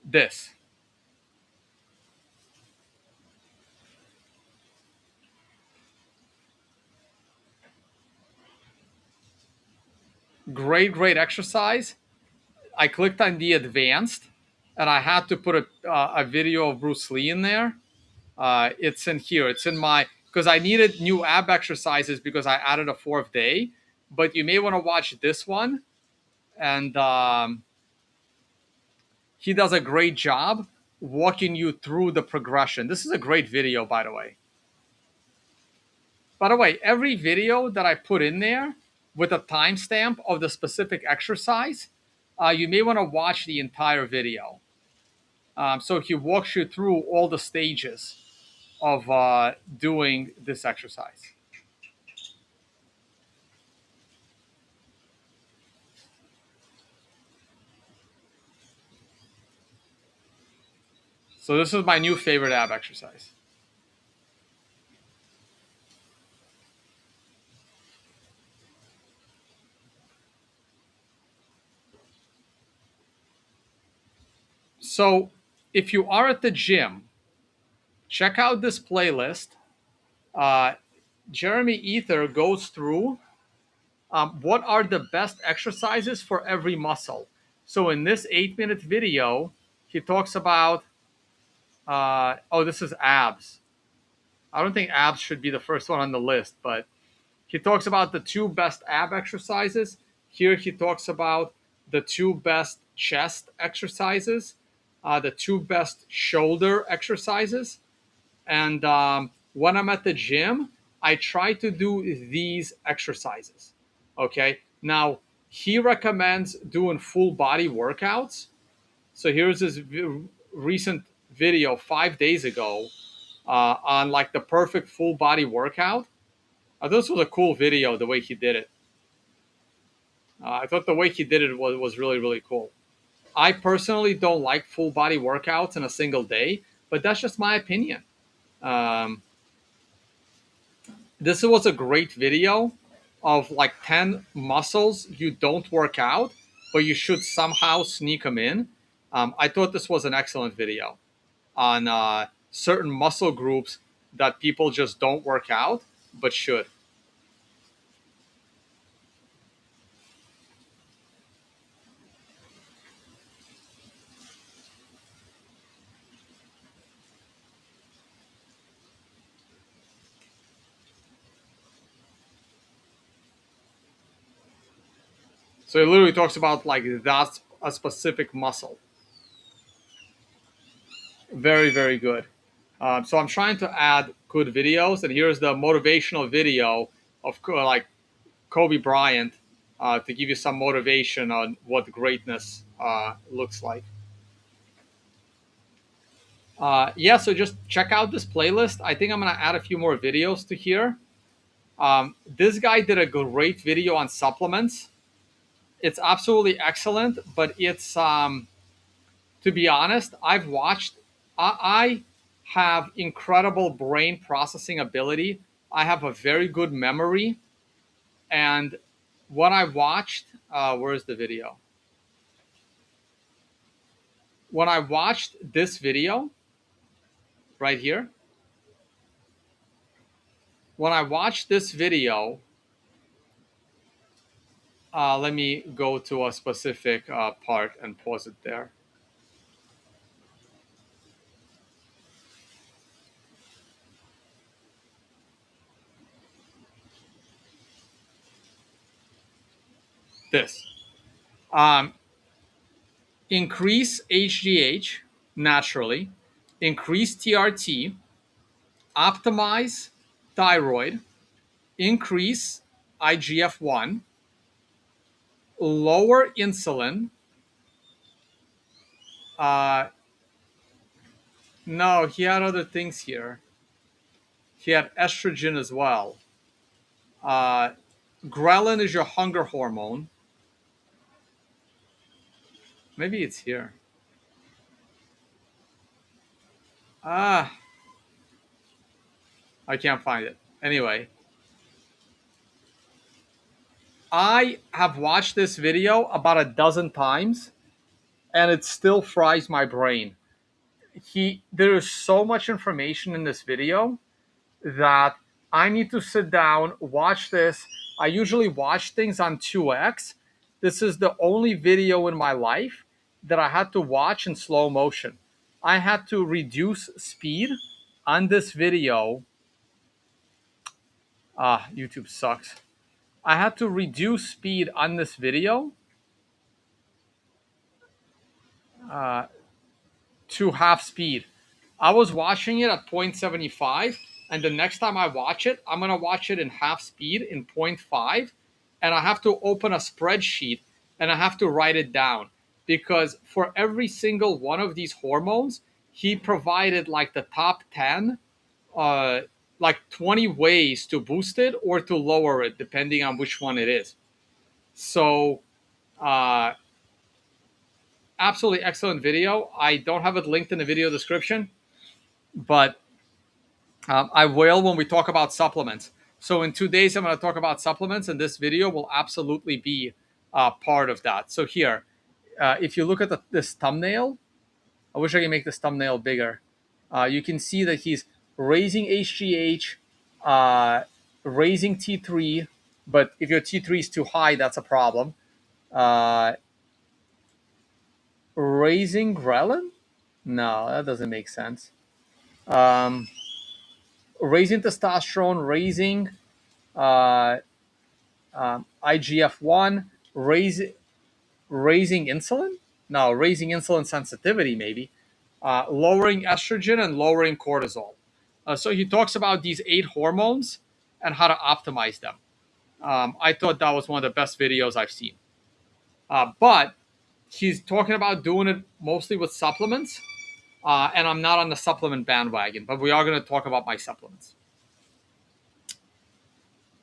This. Great exercise. I clicked on the advanced, and I had to put a video of Bruce Lee in there. It's in here. It's in my, because I needed new ab exercises because I added a fourth day. But you may want to watch this one. And he does a great job walking you through the progression. This is a great video, by the way. By the way, every video that I put in there with a timestamp of the specific exercise, you may want to watch the entire video. So he walks you through all the stages of doing this exercise. So this is my new favorite ab exercise. So if you are at the gym, check out this playlist. Uh, Jeremy Ether goes through what are the best exercises for every muscle. So in this 8-minute video, he talks about, oh, this is abs. I don't think abs should be the first one on the list, but he talks about the 2 best ab exercises. Here he talks about the 2 best chest exercises, the 2 best shoulder exercises. And when I'm at the gym, I try to do these exercises. Okay. Now, he recommends doing full body workouts. So here's this recent video 5 days ago on like the perfect full body workout. This was a cool video, the way he did it. I thought the way he did it was really, really cool. I personally don't like full body workouts in a single day, but that's just my opinion. This was a great video of like 10 muscles you don't work out, but you should somehow sneak them in. I thought this was an excellent video on certain muscle groups that people just don't work out, but should. So it literally talks about like that's a specific muscle. Very, very good. So I'm trying to add good videos, and here's the motivational video of like Kobe Bryant to give you some motivation on what greatness looks like. Yeah, so just check out this playlist. I think I'm going to add a few more videos to here. This guy did a great video on supplements. It's absolutely excellent, but it's, to be honest, I've watched, I have incredible brain processing ability. I have a very good memory. And when I watched, where's the video? When I watched this video right here, when I watched this video, let me go to a specific part and pause it there. This. Increase HGH naturally, increase TRT, optimize thyroid, increase IGF-1, lower insulin. No, he had other things here. He had estrogen as well. Ghrelin is your hunger hormone. Maybe it's here. I can't find it. Anyway, I have watched this video about a dozen times, and it still fries my brain. There is so much information in this video that I need to sit down, watch this. I usually watch things on 2x. This is the only video in my life that I had to watch in slow motion. I had to reduce speed on this video. YouTube sucks. I had to reduce speed on this video to half speed. I was watching it at 0.75, and the next time I watch it, I'm going to watch it in half speed in 0.5, and I have to open a spreadsheet and I have to write it down. because for every single one of these hormones, he provided like the top 10, like 20 ways to boost it or to lower it, depending on which one it is. So, uh, absolutely excellent video. I don't have it linked in the video description, but I will when we talk about supplements. So in 2 days, I'm going to talk about supplements, and this video will absolutely be part of that. So here, if you look at this thumbnail, I wish I could make this thumbnail bigger. You can see that he's raising HGH, raising T3, but if your T3 is too high, that's a problem. Raising ghrelin? No, that doesn't make sense. Raising testosterone, raising IGF-1, raising insulin? No, raising insulin sensitivity, maybe. Lowering estrogen and lowering cortisol. So he talks about these 8 hormones and how to optimize them. I thought that was one of the best videos I've seen. But he's talking about doing it mostly with supplements. And I'm not on the supplement bandwagon, but we are going to talk about my supplements.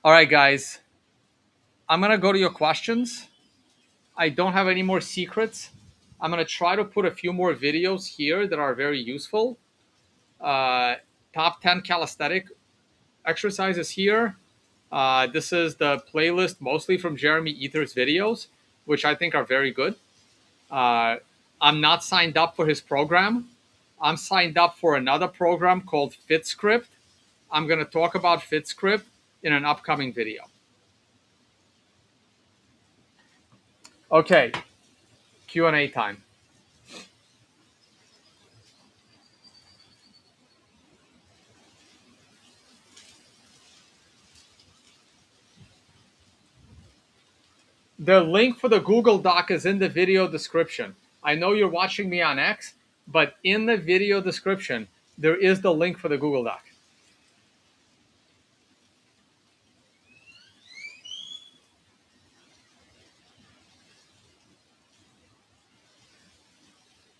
All right, guys. I'm going to go to your questions. I don't have any more secrets. I'm going to try to put a few more videos here that are very useful. Top 10 calisthenic exercises here. This is the playlist mostly from Jeremy Ether's videos, which I think are very good. I'm not signed up for his program. I'm signed up for another program called FitScript. I'm going to talk about FitScript in an upcoming video. Okay, Q&A time. The link for the Google Doc is in the video description. I know you're watching me on X, but in the video description, there is the link for the Google Doc.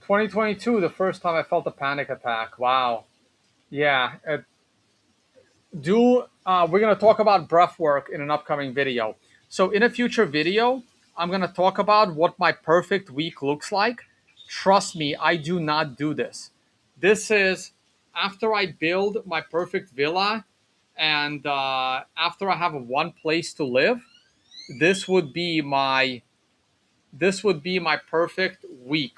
"2022, the first time I felt a panic attack." Wow. Yeah. We're going to talk about breath work in an upcoming video. So in a future video, I'm going to talk about what my perfect week looks like. Trust me, I do not do this. This is after I build my perfect villa and after I have one place to live. This would be my perfect week.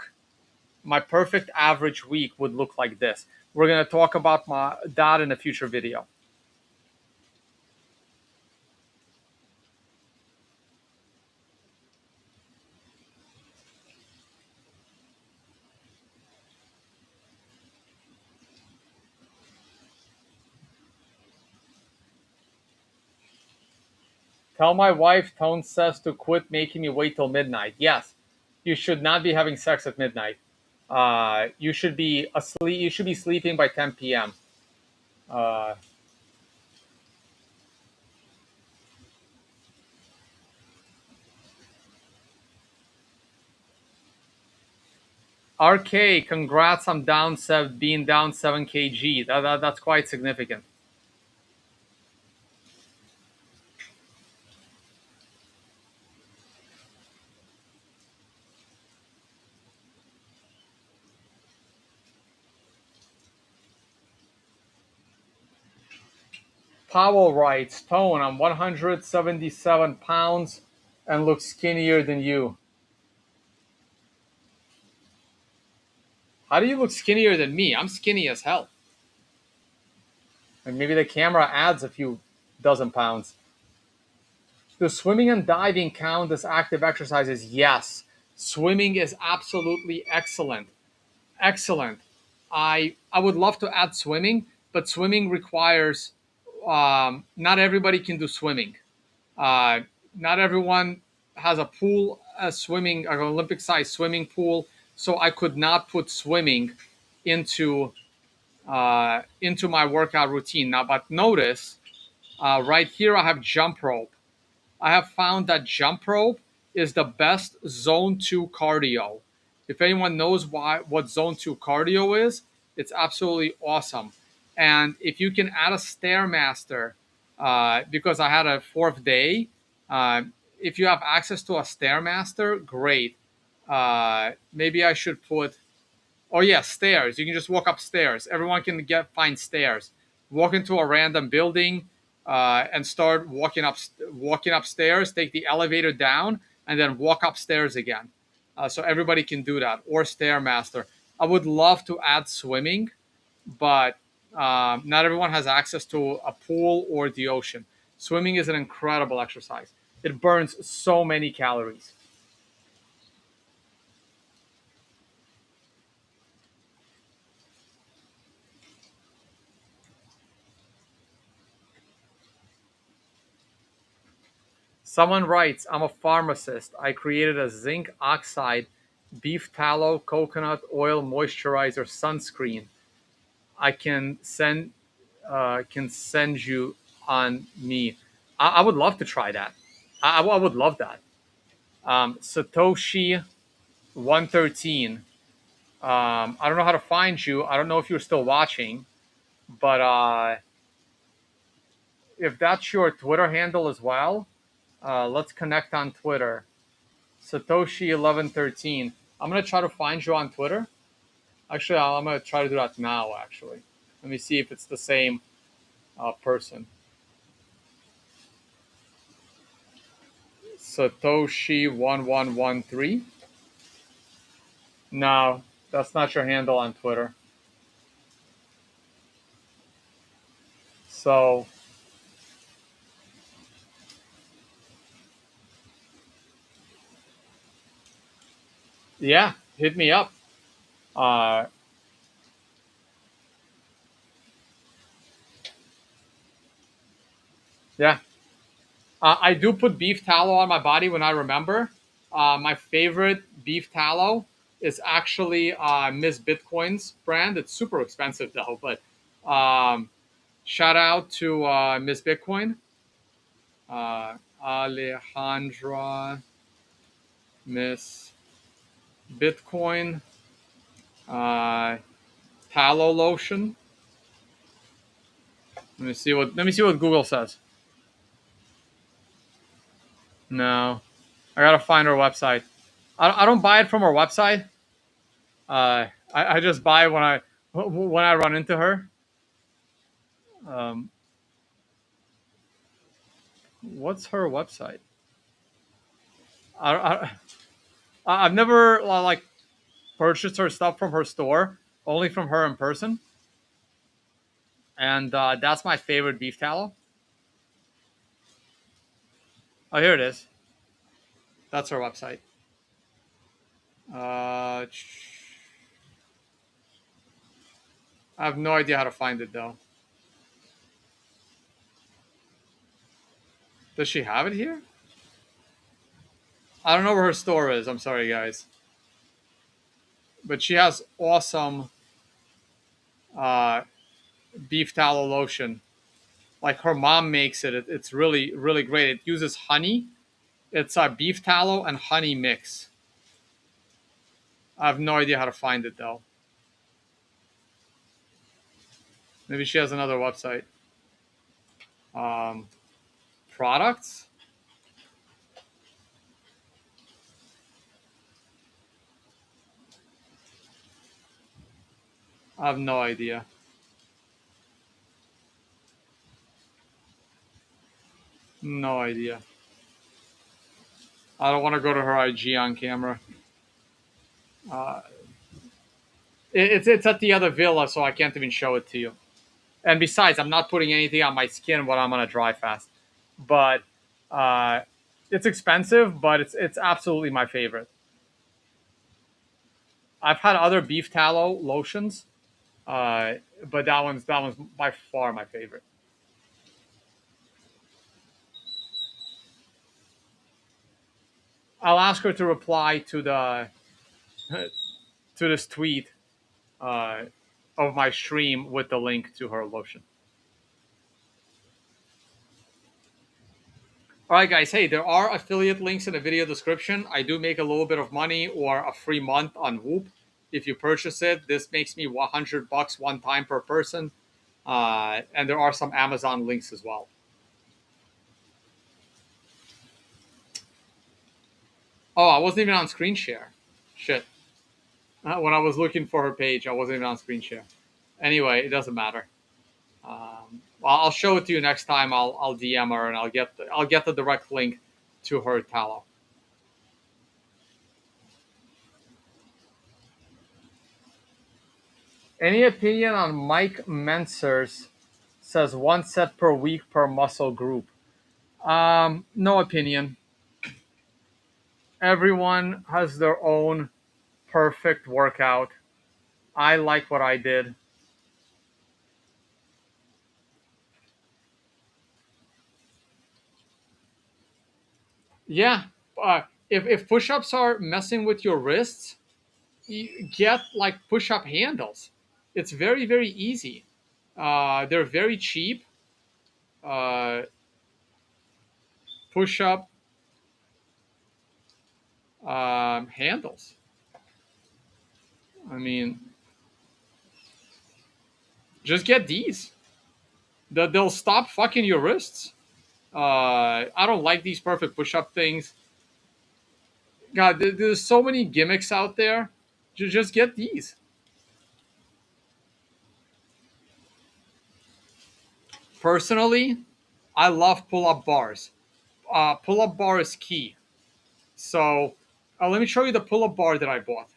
My perfect average week would look like this. We're going to talk about that in a future video. Tell my wife Tone says to quit making me wait till midnight. Yes, you should not be having sex at midnight. You should be asleep. You should be sleeping by 10 p.m. RK, congrats on being down 7 kg. That's quite significant. Powell writes, Tone, I'm 177 pounds and look skinnier than you. How do you look skinnier than me? I'm skinny as hell. And maybe the camera adds a few dozen pounds. Do swimming and diving count as active exercises? Yes. Swimming is absolutely excellent. Excellent. I would love to add swimming, but swimming requires, not everybody can do swimming. Not everyone has a pool, an Olympic-sized swimming pool, so I could not put swimming into my workout routine. Now, but notice, right here I have jump rope. I have found that jump rope is the best zone 2 cardio. If anyone knows what zone 2 cardio is, it's absolutely awesome. And if you can add a stairmaster, because I had a fourth day, uh, if you have access to a stairmaster, great. Maybe I should put. Oh yeah, stairs. You can just walk upstairs. Everyone can find stairs. Walk into a random building and start walking upstairs. Take the elevator down and then walk upstairs again. So everybody can do that, or stairmaster. I would love to add swimming, but not everyone has access to a pool or the ocean. Swimming is an incredible exercise. It burns so many calories. Someone writes, I'm a pharmacist. I created a zinc oxide, beef tallow, coconut oil moisturizer sunscreen. I can send you on me. I would love to try that. I would love that. Satoshi 113. I don't know how to find you. I don't know if you're still watching, but if that's your Twitter handle as well, let's connect on Twitter. Satoshi 1113. I'm gonna try to find you on Twitter. Actually, I'm gonna try to do that now. Actually, let me see if it's the same person. Satoshi 1113. No, that's not your handle on Twitter. So yeah, hit me up. Uh, yeah, I do put beef tallow on my body when I remember. My favorite beef tallow is actually Miss Bitcoin's brand. It's super expensive though, but shout out to Miss Bitcoin, Alejandra, Miss Bitcoin, uh, tallow lotion. Let me see what Google says. No, I gotta find her website. I don't buy it from her website. I just buy when I run into her. Um, what's her website? I, I I've never like purchased her stuff from her store, only from her in person, and that's my favorite beef tallow. Oh, here it is. That's her website. I have no idea how to find it though. Does she have it here? I don't know where her store is. I'm sorry, guys, but she has awesome uh, beef tallow lotion. Like her mom makes it. It's really really great. It uses honey. It's a beef tallow and honey mix. I have no idea how to find it though. Maybe she has another website. Um, Products. I have no idea. No idea. I don't want to go to her IG on camera. Uh, it's at the other villa, so I can't even show it to you. And besides, I'm not putting anything on my skin when I'm on a dry fast. But uh, it's expensive, but it's absolutely my favorite. I've had other beef tallow lotions, uh, but that one's by far my favorite. I'll ask her to reply to the to this tweet uh, of my stream with the link to her lotion. All right, guys. Hey, there are affiliate links in the video description. I do make a little bit of money or a free month on Whoop. If you purchase it, this makes me $100 one time per person. And there are some Amazon links as well. Oh, I wasn't even on screen share. Shit. When I was looking for her page, I wasn't even on screen share. Anyway, it doesn't matter. Well, I'll show it to you next time. I'll DM her and I'll get the direct link to her tallow. Any opinion on Mike Menser's says 1 set per week per muscle group? No opinion. Everyone has their own perfect workout. I like what I did. Yeah. If push-ups are messing with your wrists, you get like push-up handles. It's very, very easy. They're very cheap. Push-up handles. I mean, just get these. They'll stop fucking your wrists. I don't like these perfect push-up things. God, there's so many gimmicks out there. Just get these. Personally, I love pull-up bars. Pull-up bar is key. So let me show you the pull-up bar that I bought.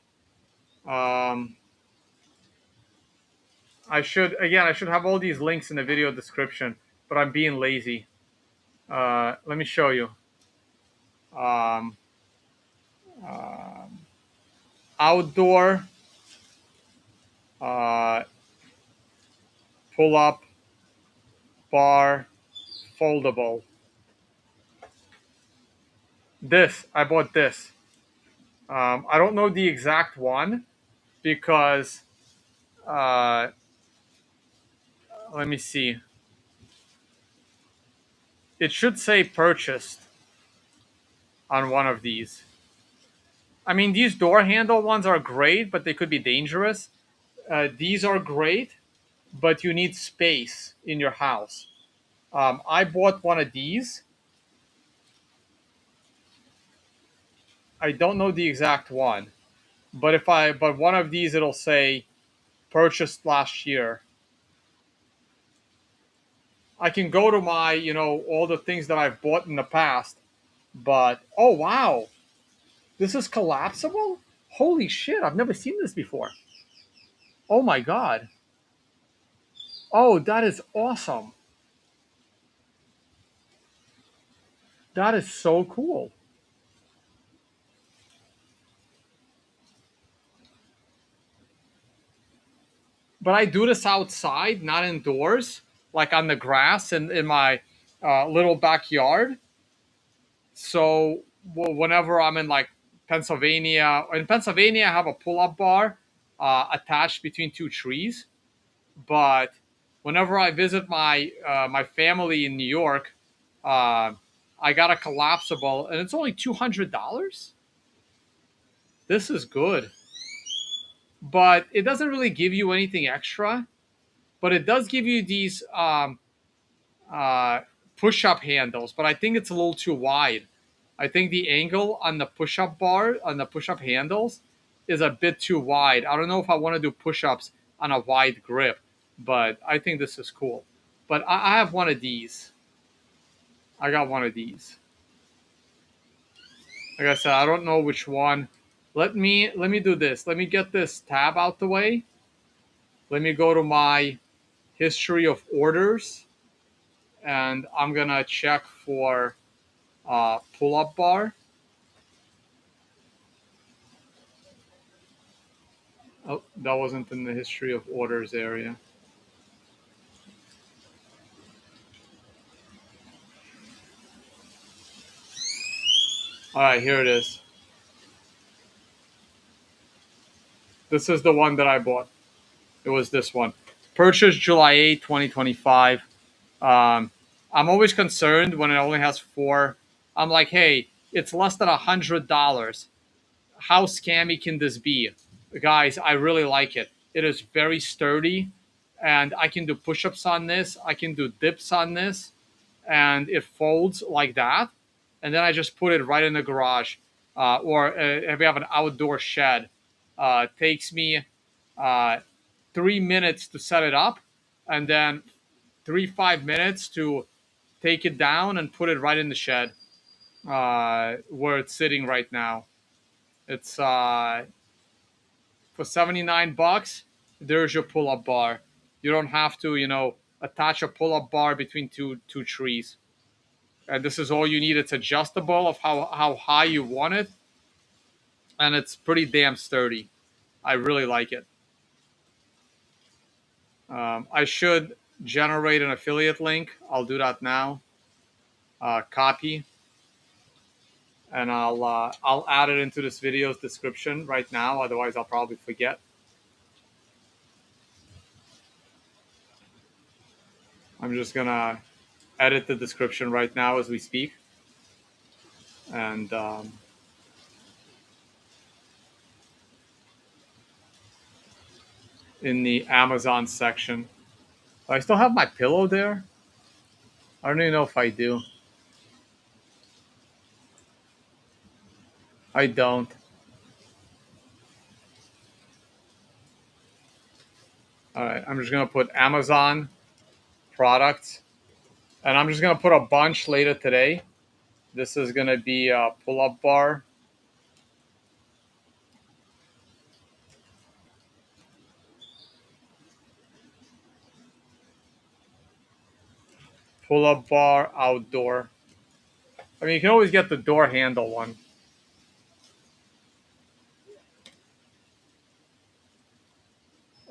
I should have all these links in the video description, but I'm being lazy. Let me show you. Um, Outdoor uh, pull-up bar foldable. I bought this. I don't know the exact one because let me see. It should say purchased on one of these. I mean, these door handle ones are great, but they could be dangerous. These are great, but you need space in your house. I bought one of these. I don't know the exact one, but one of these it'll say purchased last year. I can go to my, all the things that I've bought in the past, but oh wow, this is collapsible? Holy shit, I've never seen this before. Oh my god. Oh, that is awesome. That is so cool. But I do this outside, not indoors, like on the grass and in my little backyard. So whenever I'm in like in Pennsylvania, I have a pull-up bar attached between two trees. But whenever I visit my family in New York, I got a collapsible, and it's only $200. This is good, but it doesn't really give you anything extra. But it does give you these uh, push-up handles, but I think it's a little too wide. I think the angle on the push-up bar, on the push-up handles, is a bit too wide. I don't know if I want to do push-ups on a wide grip, but I think this is cool. But I have one of these. I got one of these. Like I said, I don't know which one. Let me do this. Let me get this tab out the way. Let me go to my history of orders, and I'm gonna check for pull-up bar. Oh, that wasn't in the history of orders area. All right, here it is. This is the one that I bought. It was this one. Purchased July 8, 2025. I'm always concerned when it only has 4 I'm like, hey, it's less than $100. How scammy can this be? Guys, I really like it. It is very sturdy, and I can do push-ups on this. I can do dips on this, and it folds like that. And then I just put it right in the garage, or if we have an outdoor shed. Takes me 3 minutes to set it up, and then 5 minutes to take it down and put it right in the shed where it's sitting right now. It's for $79. There's your pull-up bar. You don't have to, attach a pull-up bar between two trees. And this is all you need. It's adjustable of how high you want it, and it's pretty damn sturdy. I really like it. I should generate an affiliate link. I'll do that now. Copy, and I'll add it into this video's description right now. Otherwise, I'll probably forget. I'm just gonna edit the description right now as we speak, and in the Amazon section. I still have my pillow there. I don't even know if I do. I don't. All right, I'm just gonna put Amazon products, and I'm just gonna put a bunch later today. This is gonna be a pull-up bar. Pull-up bar outdoor. I mean, you can always get the door handle one.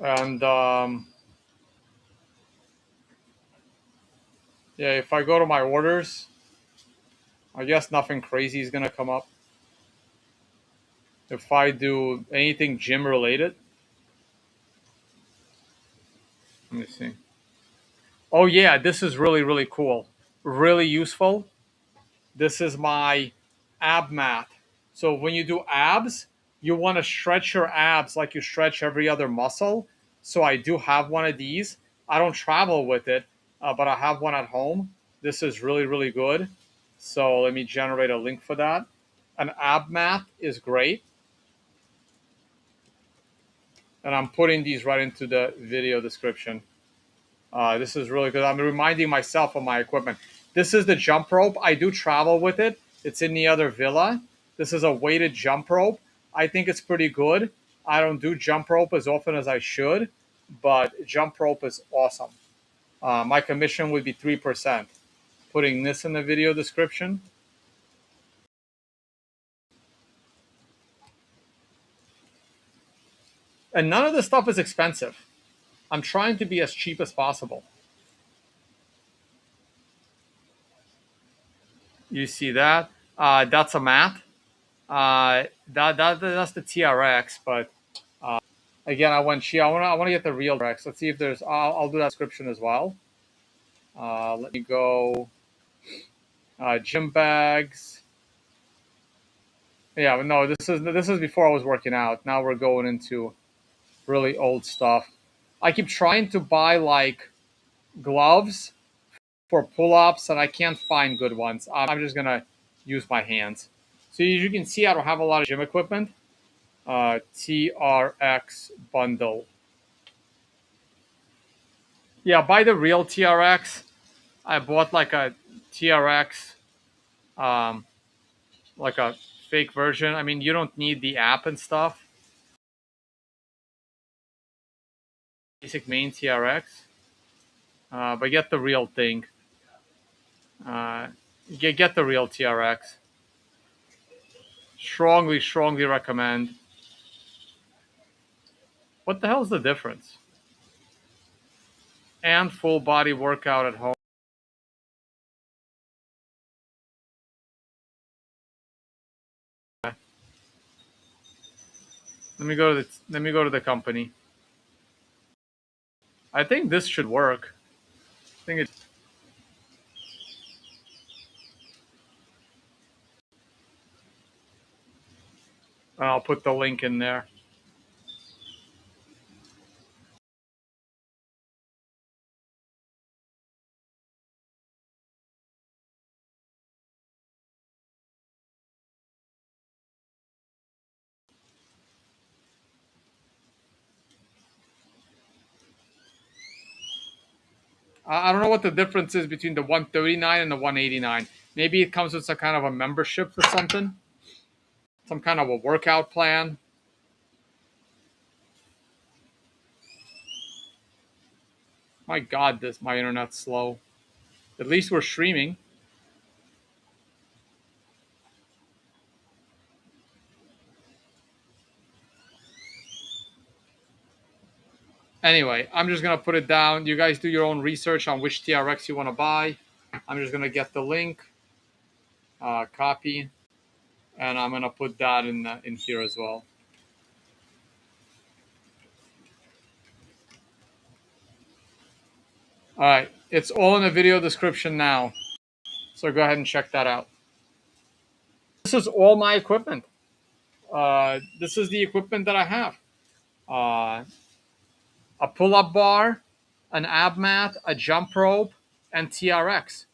And yeah, if I go to my orders, I guess nothing crazy is gonna come up. If I do anything gym related, let me see. Oh yeah, this is really cool, really useful. This is my ab mat. So when you do abs, you want to stretch your abs like you stretch every other muscle. So I do have one of these. I don't travel with it, but I have one at home. This is really good. So let me generate a link for that. An ab mat is great. And I'm putting these right into the video description. This is really good. I'm reminding myself of my equipment. This is the jump rope. I do travel with it. It's in the other villa. This is a weighted jump rope. I think it's pretty good. I don't do jump rope as often as I should, but jump rope is awesome. My commission would be 3%. Putting this in the video description. And none of this stuff is expensive. I'm trying to be as cheap as possible. You see that? That's a mat. That's the TRX, but again, I want to get the real TRX. Let's see if there's. I'll do that description as well. Let me go. Gym bags. Yeah, but no, this is before I was working out. Now we're going into really old stuff. I keep trying to buy like gloves for pull-ups, and I can't find good ones. I'm just gonna use my hands. So you can see, I don't have a lot of gym equipment. TRX bundle. Yeah, buy the real TRX. I bought like a TRX, um, like a fake version. I mean, you don't need the app and stuff. Basic main TRX, but get the real thing. Uh, get the real TRX. Strongly recommend. What the hell's the difference? And full body workout at home. Let me go to the company. I think this should work. I think it's I'll put the link in there. I don't know what the difference is between the 139 and the 189. Maybe it comes with some kind of a membership or something, some kind of a workout plan. My God, my internet's slow. At least we're streaming. Anyway, I'm just gonna put it down. You guys do your own research on which TRX you want to buy. I'm just gonna get the link, copy, and I'm gonna put that in here as well. All right, it's all in the video description now, so go ahead and check that out. This is all my equipment. This is the equipment that I have. A pull-up bar, an ab mat, a jump rope, and TRX.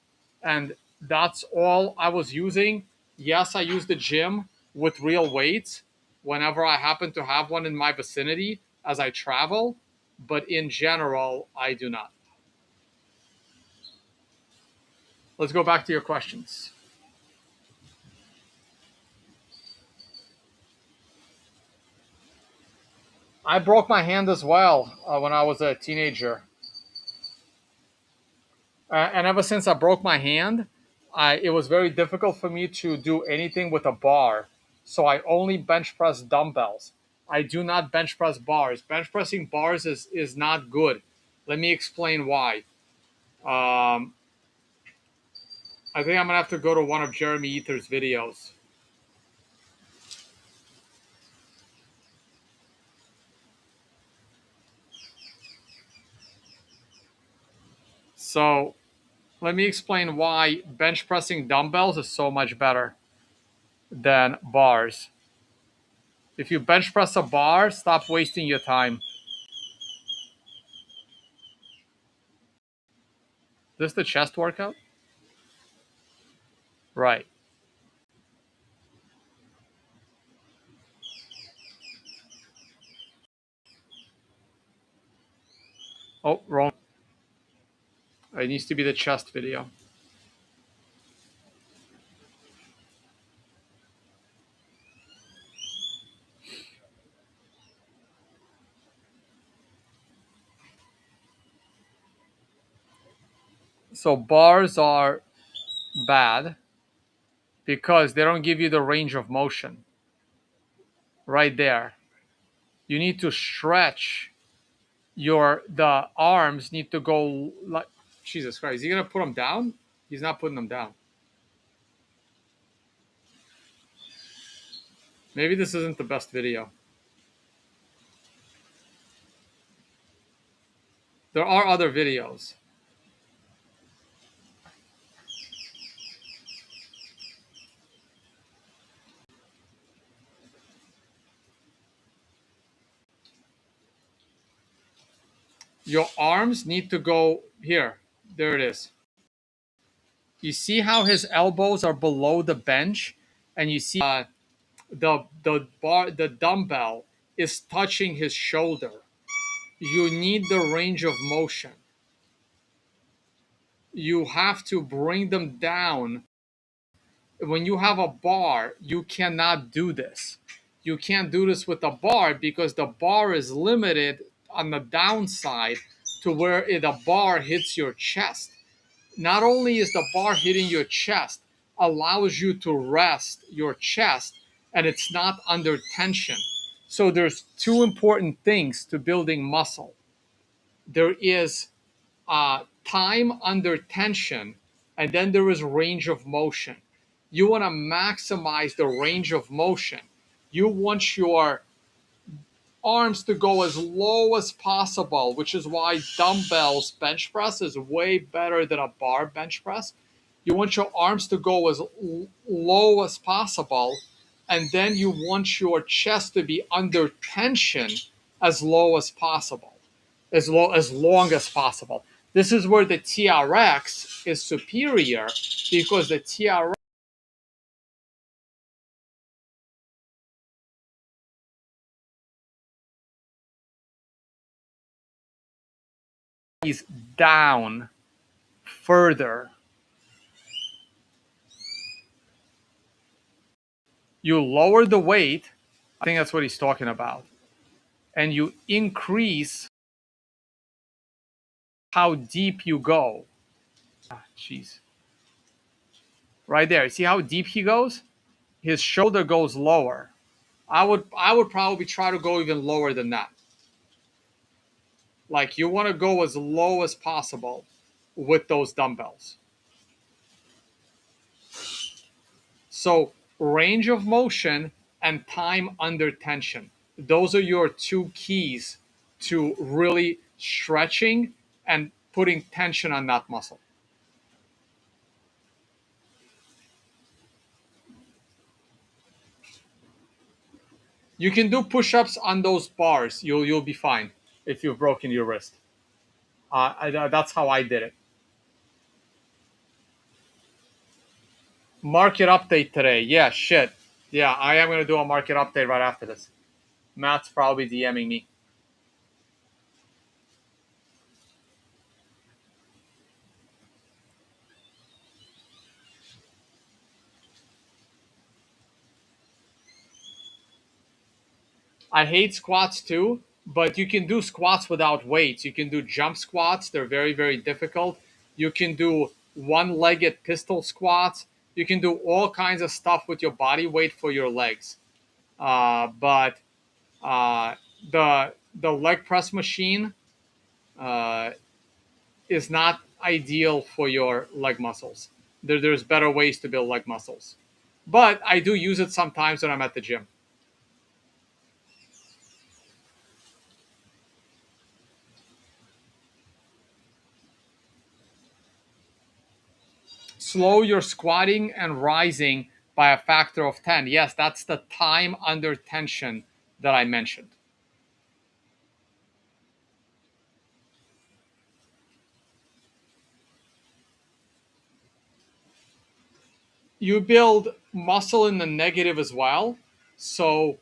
And that's all I was using. Yes, I use the gym with real weights whenever I happen to have one in my vicinity as I travel, but in general, I do not. Let's go back to your questions. I broke my hand as well when I was a teenager. And ever since I broke my hand, it was very difficult for me to do anything with a bar. So I only bench press dumbbells. I do not bench press bars. Bench pressing bars is not good. Let me explain why. I think I'm going to have to go to one of Jeremy Ether's videos. So let me explain why bench pressing dumbbells is so much better than bars. If you bench press a bar, stop wasting your time. This the chest workout? Right. Oh, wrong. It needs to be the chest video. So bars are bad because they don't give you the range of motion. Right there. You need to stretch the arms need to go like Jesus Christ. Is he gonna put them down? He's not putting them down. Maybe this isn't the best video. There are other videos. Your arms need to go here. There it is. You see how his elbows are below the bench, and you see the dumbbell is touching his shoulder. You need the range of motion. You have to bring them down. When you have a bar, you cannot do this. You can't do this with a bar because the bar is limited on the downside to where the bar hits your chest. Not only is the bar hitting your chest, allows you to rest your chest and it's not under tension. So there's two important things to building muscle. There is time under tension, and then there is range of motion. You want to maximize the range of motion. You want your arms to go as low as possible, which is why dumbbells bench press is way better than a bar bench press. You want your arms to go as low as possible, and then you want your chest to be under tension as low as possible, as long as possible. This is where the TRX is superior, because the TRX is down further. You lower the weight, I think that's what he's talking about, and you increase how deep you go. Jeez. Right there. See how deep he goes? His shoulder goes lower. I would probably try to go even lower than that. Like, you want to go as low as possible with those dumbbells. So range of motion and time under tension. Those are your two keys to really stretching and putting tension on that muscle. You can do push-ups on those bars. You'll be fine if you've broken your wrist. That's how I did it. Market update today. Yeah, shit. Yeah, I am gonna do a market update right after this. Matt's probably DMing me. I hate squats too, but you can do squats without weights. You can do jump squats. They're very, very difficult. You can do one-legged pistol squats. You can do all kinds of stuff with your body weight for your legs. But the leg press machine uh, is not ideal for your leg muscles. There's better ways to build leg muscles. But I do use it sometimes when I'm at the gym. Slow your squatting and rising by a factor of 10. Yes, that's the time under tension that I mentioned. You build muscle in the negative as well. So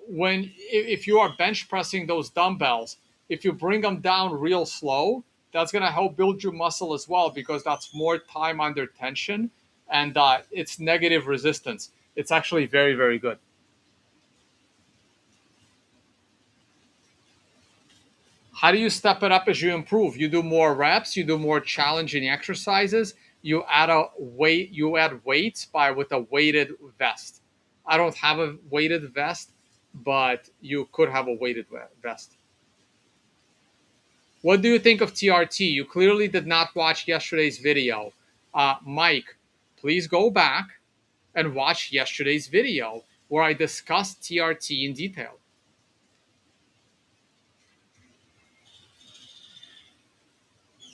when if you are bench pressing those dumbbells, if you bring them down real slow, that's going to help build your muscle as well, because that's more time under tension, and it's negative resistance. It's actually very, very good. How do you step it up as you improve? You do more reps, you do more challenging exercises, you add a weight, you add weights by with a weighted vest. I don't have a weighted vest, but you could have a weighted vest. What do you think of TRT? You clearly did not watch yesterday's video. Mike, please go back and watch yesterday's video where I discussed TRT in detail.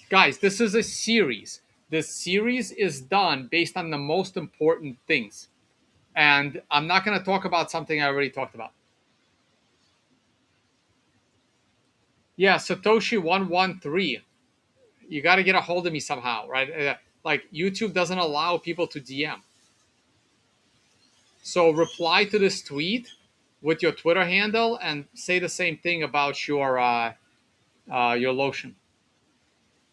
Guys, this is a series. This series is done based on the most important things. And I'm not going to talk about something I already talked about. Yeah, Satoshi113. You got to get a hold of me somehow, right? Like, YouTube doesn't allow people to DM. So reply to this tweet with your Twitter handle and say the same thing about your lotion.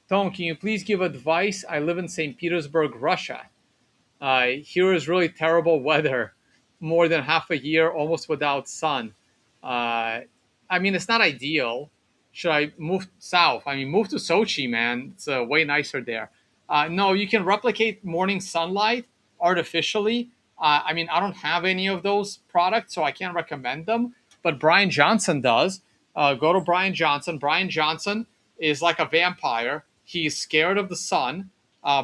Tom, can you please give advice? I live in St. Petersburg, Russia. Here is really terrible weather, more than half a year, almost without sun. Uh, I mean, it's not ideal. Should I move south? I mean, move to Sochi, man. It's way nicer there. No, you can replicate morning sunlight artificially. I mean, I don't have any of those products, so I can't recommend them. But Brian Johnson does. Go to Brian Johnson. Brian Johnson is like a vampire. He's scared of the sun.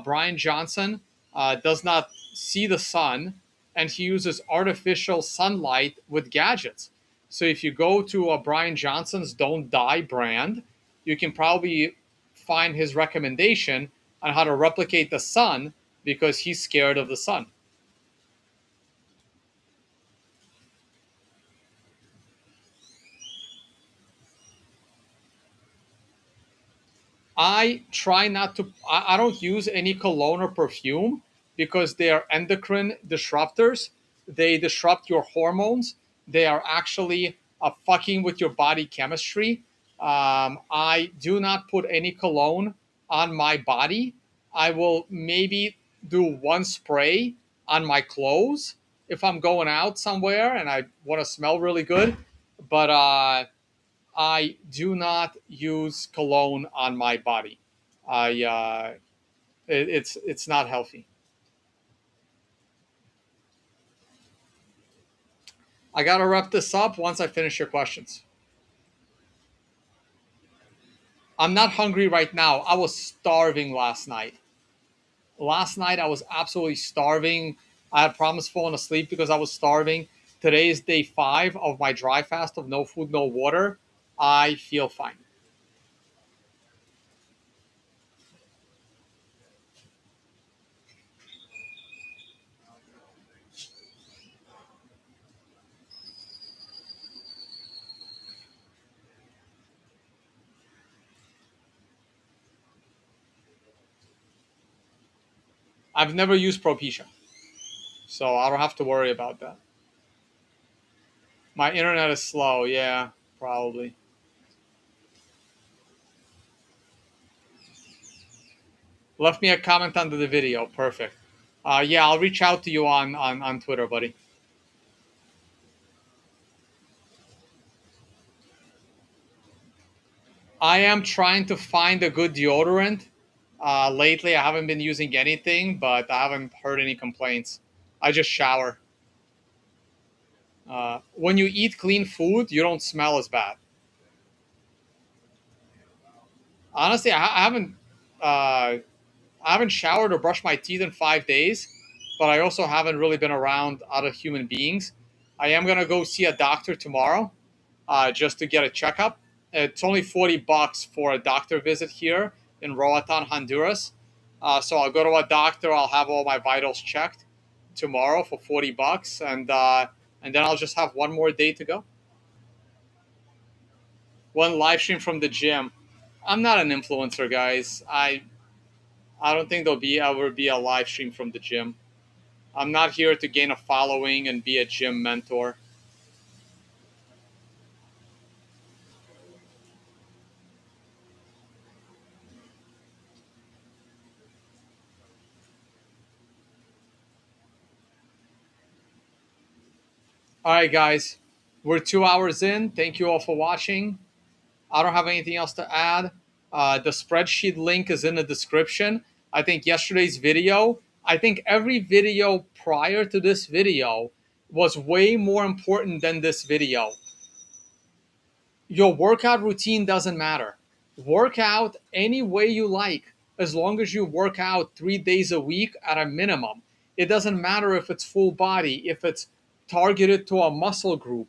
Brian Johnson does not see the sun, and he uses artificial sunlight with gadgets. So if you go to a Brian Johnson's Don't Die brand, you can probably find his recommendation on how to replicate the sun, because he's scared of the sun. I try not to. I don't use any cologne or perfume because they are endocrine disruptors. They disrupt your hormones. They are actually fucking with your body chemistry. I do not put any cologne on my body. I will maybe do one spray on my clothes if I'm going out somewhere and I want to smell really good. But I do not use cologne on my body. It's not healthy. I gotta wrap this up once I finish your questions. I'm not hungry right now. I was starving last night. Last night I was absolutely starving. I had promised falling asleep because I was starving. Today is day 5 of my dry fast of no food, no water. I feel fine. I've never used Propecia, so I don't have to worry about that. My internet is slow. Yeah, probably. Left me a comment under the video. Perfect. Yeah, I'll reach out to you on Twitter, buddy. I am trying to find a good deodorant. Lately, I haven't been using anything, but I haven't heard any complaints. I just shower. When you eat clean food, you don't smell as bad. Honestly, Uh, I haven't showered or brushed my teeth in 5 days, but I also haven't really been around other human beings. I am gonna go see a doctor tomorrow, just to get a checkup. It's only $40 for a doctor visit here in Roatan, Honduras. So I'll go to a doctor. I'll have all my vitals checked tomorrow for $40, and then I'll just have one more day to go. One live stream from the gym. I'm not an influencer, guys. I don't think there'll be ever be a live stream from the gym. I'm not here to gain a following and be a gym mentor. All right, guys, we're 2 hours in. Thank you all for watching. I don't have anything else to add. The spreadsheet link is in the description. I think yesterday's video, I think every video prior to this video was way more important than this video. Your workout routine doesn't matter. Work out any way you like, as long as you work out 3 days a week at a minimum. It doesn't matter if it's full body, if it's targeted to a muscle group.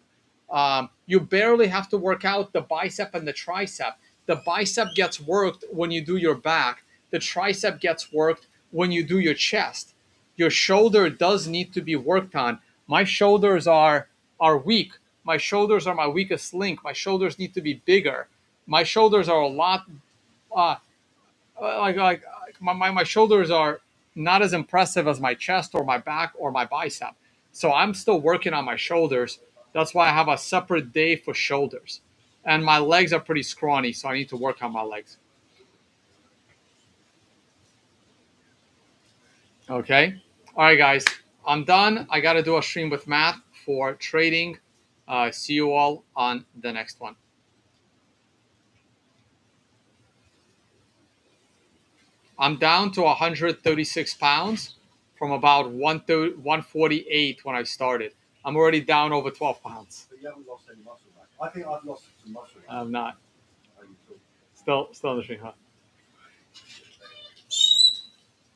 You barely have to work out the bicep and the tricep. The bicep gets worked when you do your back. The tricep gets worked when you do your chest. Your shoulder does need to be worked on. My shoulders are weak. My shoulders are my weakest link. My shoulders need to be bigger. My shoulders are a lot uh, my shoulders are not as impressive as my chest or my back or my bicep. So I'm still working on my shoulders. That's why I have a separate day for shoulders. And my legs are pretty scrawny, so I need to work on my legs. Okay. All right, guys. I'm done. I got to do a stream with Matt for trading. See you all on the next one. I'm down to 136 pounds from about 148 when I started. I'm already down over 12 pounds. But you haven't lost any muscle back. I think I've lost some muscle. I'm not. Oh, you talk. Still in the stream, huh?